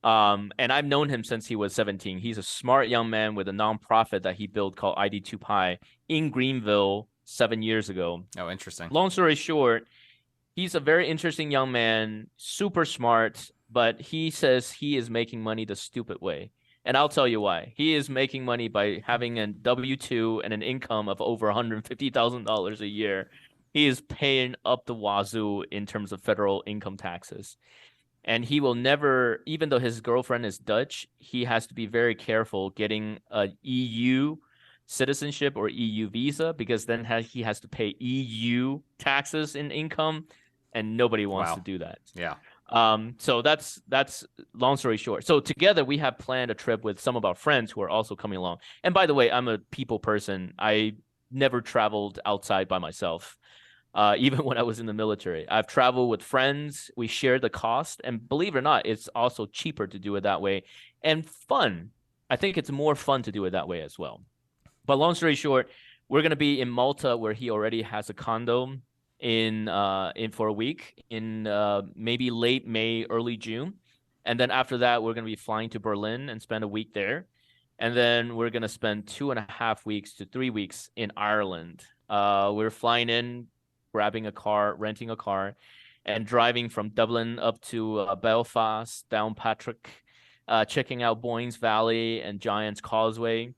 And I've known him since he was 17. He's a smart young man with a nonprofit that he built called ID2Pi in Greenville 7 years ago. Oh, interesting. Long story short, he's a very interesting young man, super smart, but he says he is making money the stupid way. And I'll tell you why. He is making money by having a W-2 and an income of over $150,000 a year. He is paying up the wazoo in terms of federal income taxes. And he will never, even though his girlfriend is Dutch, he has to be very careful getting a EU citizenship or EU visa, because then he has to pay EU taxes in income, and nobody wants to do that. Yeah. So that's long story short. So together we have planned a trip with some of our friends who are also coming along. And by the way, I'm a people person. I never traveled outside by myself. Even when I was in the military, I've traveled with friends. We share the cost, and believe it or not, it's also cheaper to do it that way, and fun. I think it's more fun to do it that way as well. But long story short, we're going to be in Malta, where he already has a condo in for a week in maybe late May, early June. And then after that, we're going to be flying to Berlin and spend a week there. And then we're going to spend 2.5 weeks to 3 weeks in Ireland. We're flying in, grabbing a car, renting a car, and driving from Dublin up to Belfast, Downpatrick, checking out Boynes Valley and Giant's Causeway,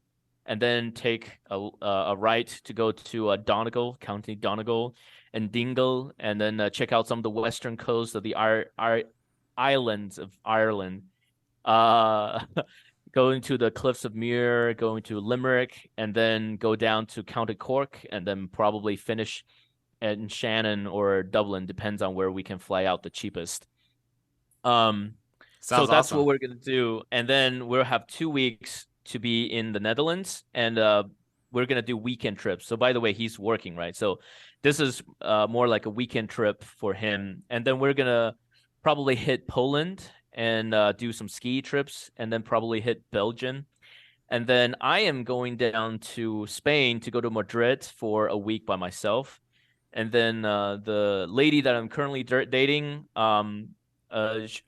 and then take a right to go to Donegal, County Donegal, and Dingle, and then check out some of the western coast of the islands of Ireland, going to the Cliffs of Moher, going to Limerick, and then go down to County Cork, and then probably finish in Shannon or Dublin, depends on where we can fly out the cheapest. So that's awesome. what we're going to do. And then we'll have 2 weeks to be in the Netherlands, and we're going to do weekend trips. So by the way, he's working, right? So this is more like a weekend trip for him. And then we're going to probably hit Poland and do some ski trips, and then probably hit Belgium. And then I am going down to Spain to go to Madrid for a week by myself. And then the lady that I'm currently dating, I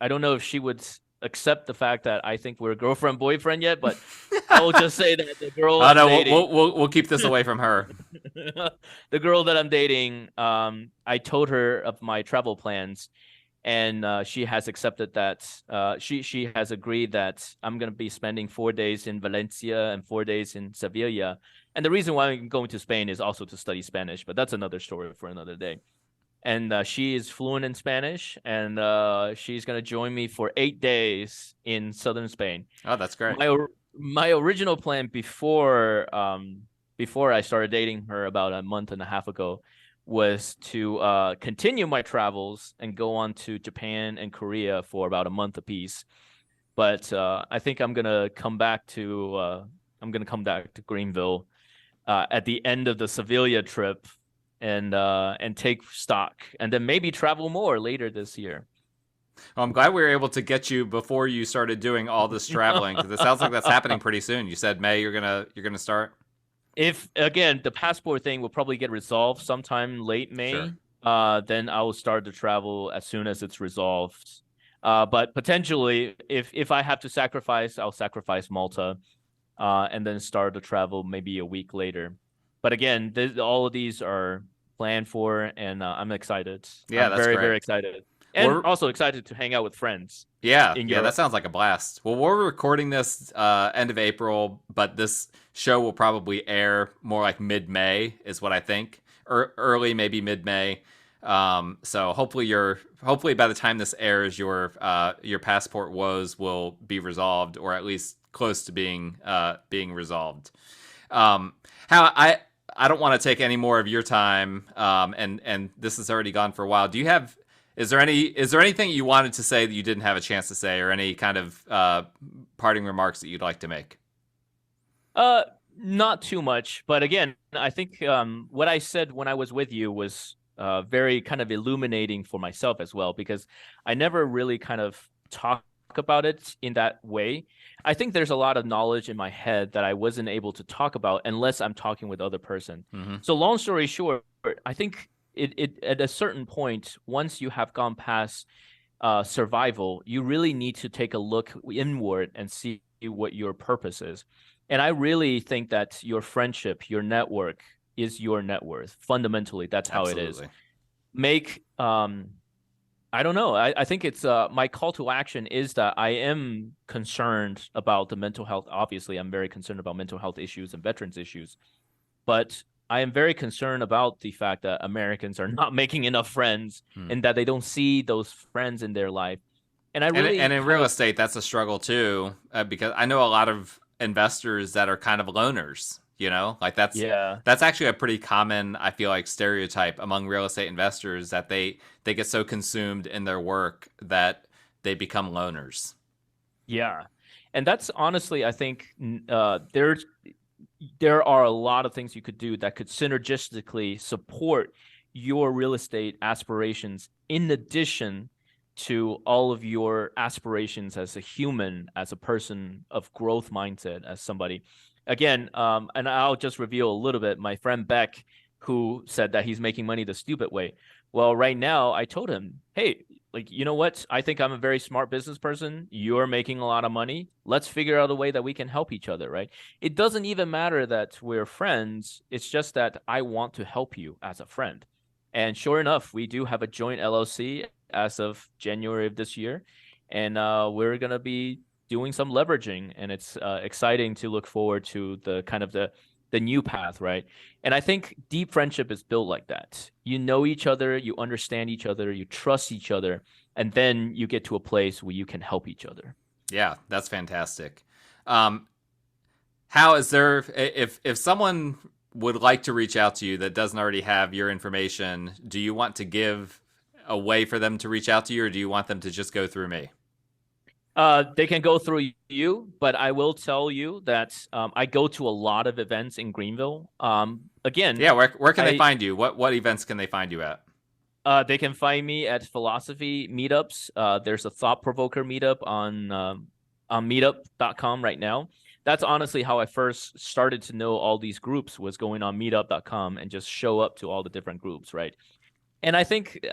don't know if she would accept the fact that I think we're girlfriend boyfriend yet, but I will just say that the girl we'll keep this away from her. The girl that I'm dating, I told her of my travel plans, and she has accepted that. She has agreed that I'm going to be spending 4 days in Valencia and 4 days in Sevilla. And the reason why I'm going to Spain is also to study Spanish, but that's another story for another day. And she is fluent in Spanish, and she's going to join me for 8 days in southern Spain. Oh, that's great. My original plan before I started dating her about a month and a half ago was to continue my travels and go on to Japan and Korea for about a month apiece. But I think I'm gonna come back to Greenville at the end of the Sevilla trip and take stock, and then maybe travel more later this year. Well, I'm glad we were able to get you before you started doing all this traveling, because it sounds like that's happening pretty soon. You said May you're gonna start. If again the passport thing will probably get resolved sometime late May, sure. Then I will start to travel as soon as it's resolved. But potentially, if I have to sacrifice, I'll sacrifice Malta, and then start to travel maybe a week later. But again, all of these are planned for, and I'm excited. Yeah, I'm that's very, great. very excited. And also excited to hang out with friends. Yeah, that sounds like a blast. Well, we're recording this end of April, but this show will probably air more like mid-May, is what I think, or early, maybe mid-May. So hopefully by the time this airs, your passport woes will be resolved, or at least close to being resolved. How I don't want to take any more of your time, and this has already gone for a while. Is there anything you wanted to say that you didn't have a chance to say, or any kind of parting remarks that you'd like to make? Not too much, but again, I think what I said when I was with you was very kind of illuminating for myself as well, because I never really kind of talk about it in that way. I think there's a lot of knowledge in my head that I wasn't able to talk about unless I'm talking with other person. Mm-hmm. So long story short, I think it at a certain point, once you have gone past survival, you really need to take a look inward and see what your purpose is. And I really think that your friendship, your network is your net worth. Fundamentally, that's how Absolutely. It is. I don't know. I think it's my call to action is that I am concerned about the mental health. Obviously, I'm very concerned about mental health issues and veterans issues, but I am very concerned about the fact that Americans are not making enough friends and that they don't see those friends in their life. And in real estate, that's a struggle too, because I know a lot of investors that are kind of loners. You know, like that's actually a pretty common, I feel like, stereotype among real estate investors, that they get so consumed in their work that they become loners. Yeah. And that's honestly, I think there are a lot of things you could do that could synergistically support your real estate aspirations, in addition to all of your aspirations as a human, as a person of growth mindset, as somebody. Again, and I'll just reveal a little bit. My friend Beck, who said that he's making money the stupid way. Well, right now, I told him, hey, like, you know what? I think I'm a very smart business person. You're making a lot of money. Let's figure out a way that we can help each other, right? It doesn't even matter that we're friends. It's just that I want to help you as a friend. And sure enough, we do have a joint LLC as of January of this year. And we're going to be doing some leveraging, and it's exciting to look forward to the kind of the new path, right? And I think deep friendship is built like that. You know each other, you understand each other, you trust each other, and then you get to a place where you can help each other. Yeah, that's fantastic. How is there, if someone would like to reach out to you that doesn't already have your information, do you want to give a way for them to reach out to you, or do you want them to just go through me? They can go through you, but I will tell you that I go to a lot of events in Greenville. Again, yeah, where can they find you? What events can they find you at? They can find me at philosophy meetups. There's a thought provoker meetup on meetup.com right now. That's honestly how I first started to know all these groups, was going on meetup.com and just show up to all the different groups, right? And I think,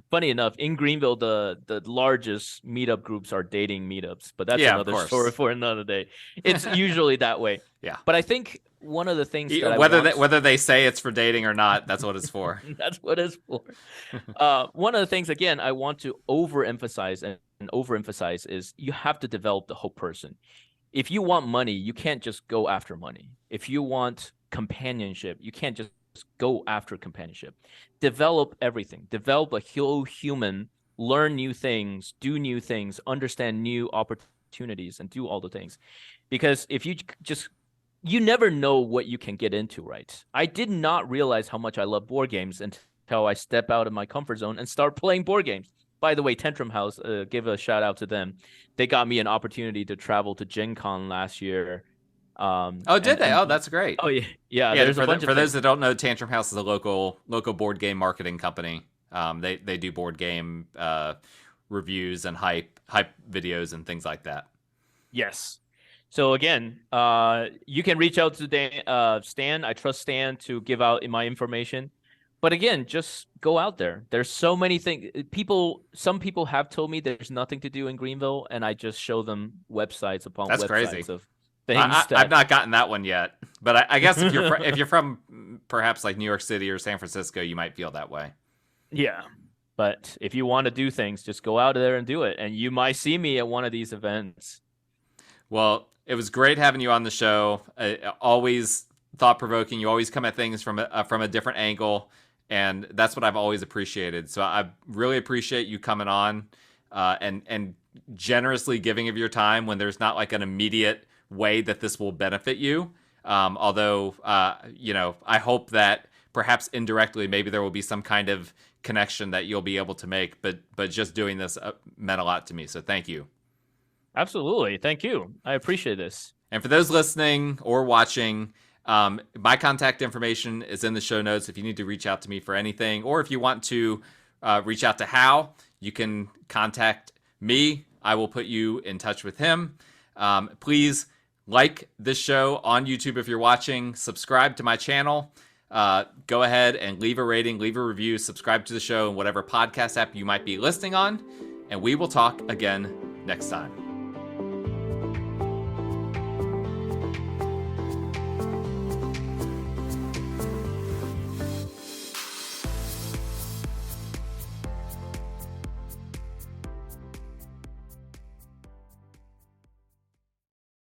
funny enough, in Greenville, the largest meetup groups are dating meetups, but that's another story for another day. It's usually that way. Yeah. But I think one of the things that I whether they say it's for dating or not, that's what it's for. That's what it's for. One of the things, again, I want to overemphasize and overemphasize is you have to develop the whole person. If you want money, you can't just go after money. If you want companionship, you can't just go after companionship. Develop everything. Develop a whole human, learn new things, do new things, understand new opportunities, and do all the things. Because if you never know what you can get into, right? I did not realize how much I love board games until I step out of my comfort zone and start playing board games. By the way, Tantrum House, give a shout out to them. They got me an opportunity to travel to Gen Con last year. Did they? Oh, that's great. Oh, yeah. There's for those that don't know, Tantrum House is a local board game marketing company. They do board game reviews and hype videos and things like that. Yes. So again, you can reach out to Stan. I trust Stan to give out my information. But again, just go out there. There's so many things. Some people have told me there's nothing to do in Greenville, and I just show them websites upon That's websites crazy. of things. I've not gotten that one yet, but I guess if you're from perhaps like New York City or San Francisco, you might feel that way. Yeah, but if you want to do things, just go out there and do it, and you might see me at one of these events. Well, it was great having you on the show. Always thought-provoking. You always come at things from a different angle, and that's what I've always appreciated. So I really appreciate you coming on and generously giving of your time when there's not like an immediate way that this will benefit you. Although, I hope that perhaps indirectly, maybe there will be some kind of connection that you'll be able to make. But just doing this meant a lot to me. So thank you. Absolutely. Thank you. I appreciate this. And for those listening or watching, my contact information is in the show notes if you need to reach out to me for anything, or if you want to reach out to Hao, you can contact me. I will put you in touch with him. Please like this show on YouTube if you're watching. Subscribe to my channel. Go ahead and leave a rating, leave a review, subscribe to the show in whatever podcast app you might be listening on, and we will talk again next time.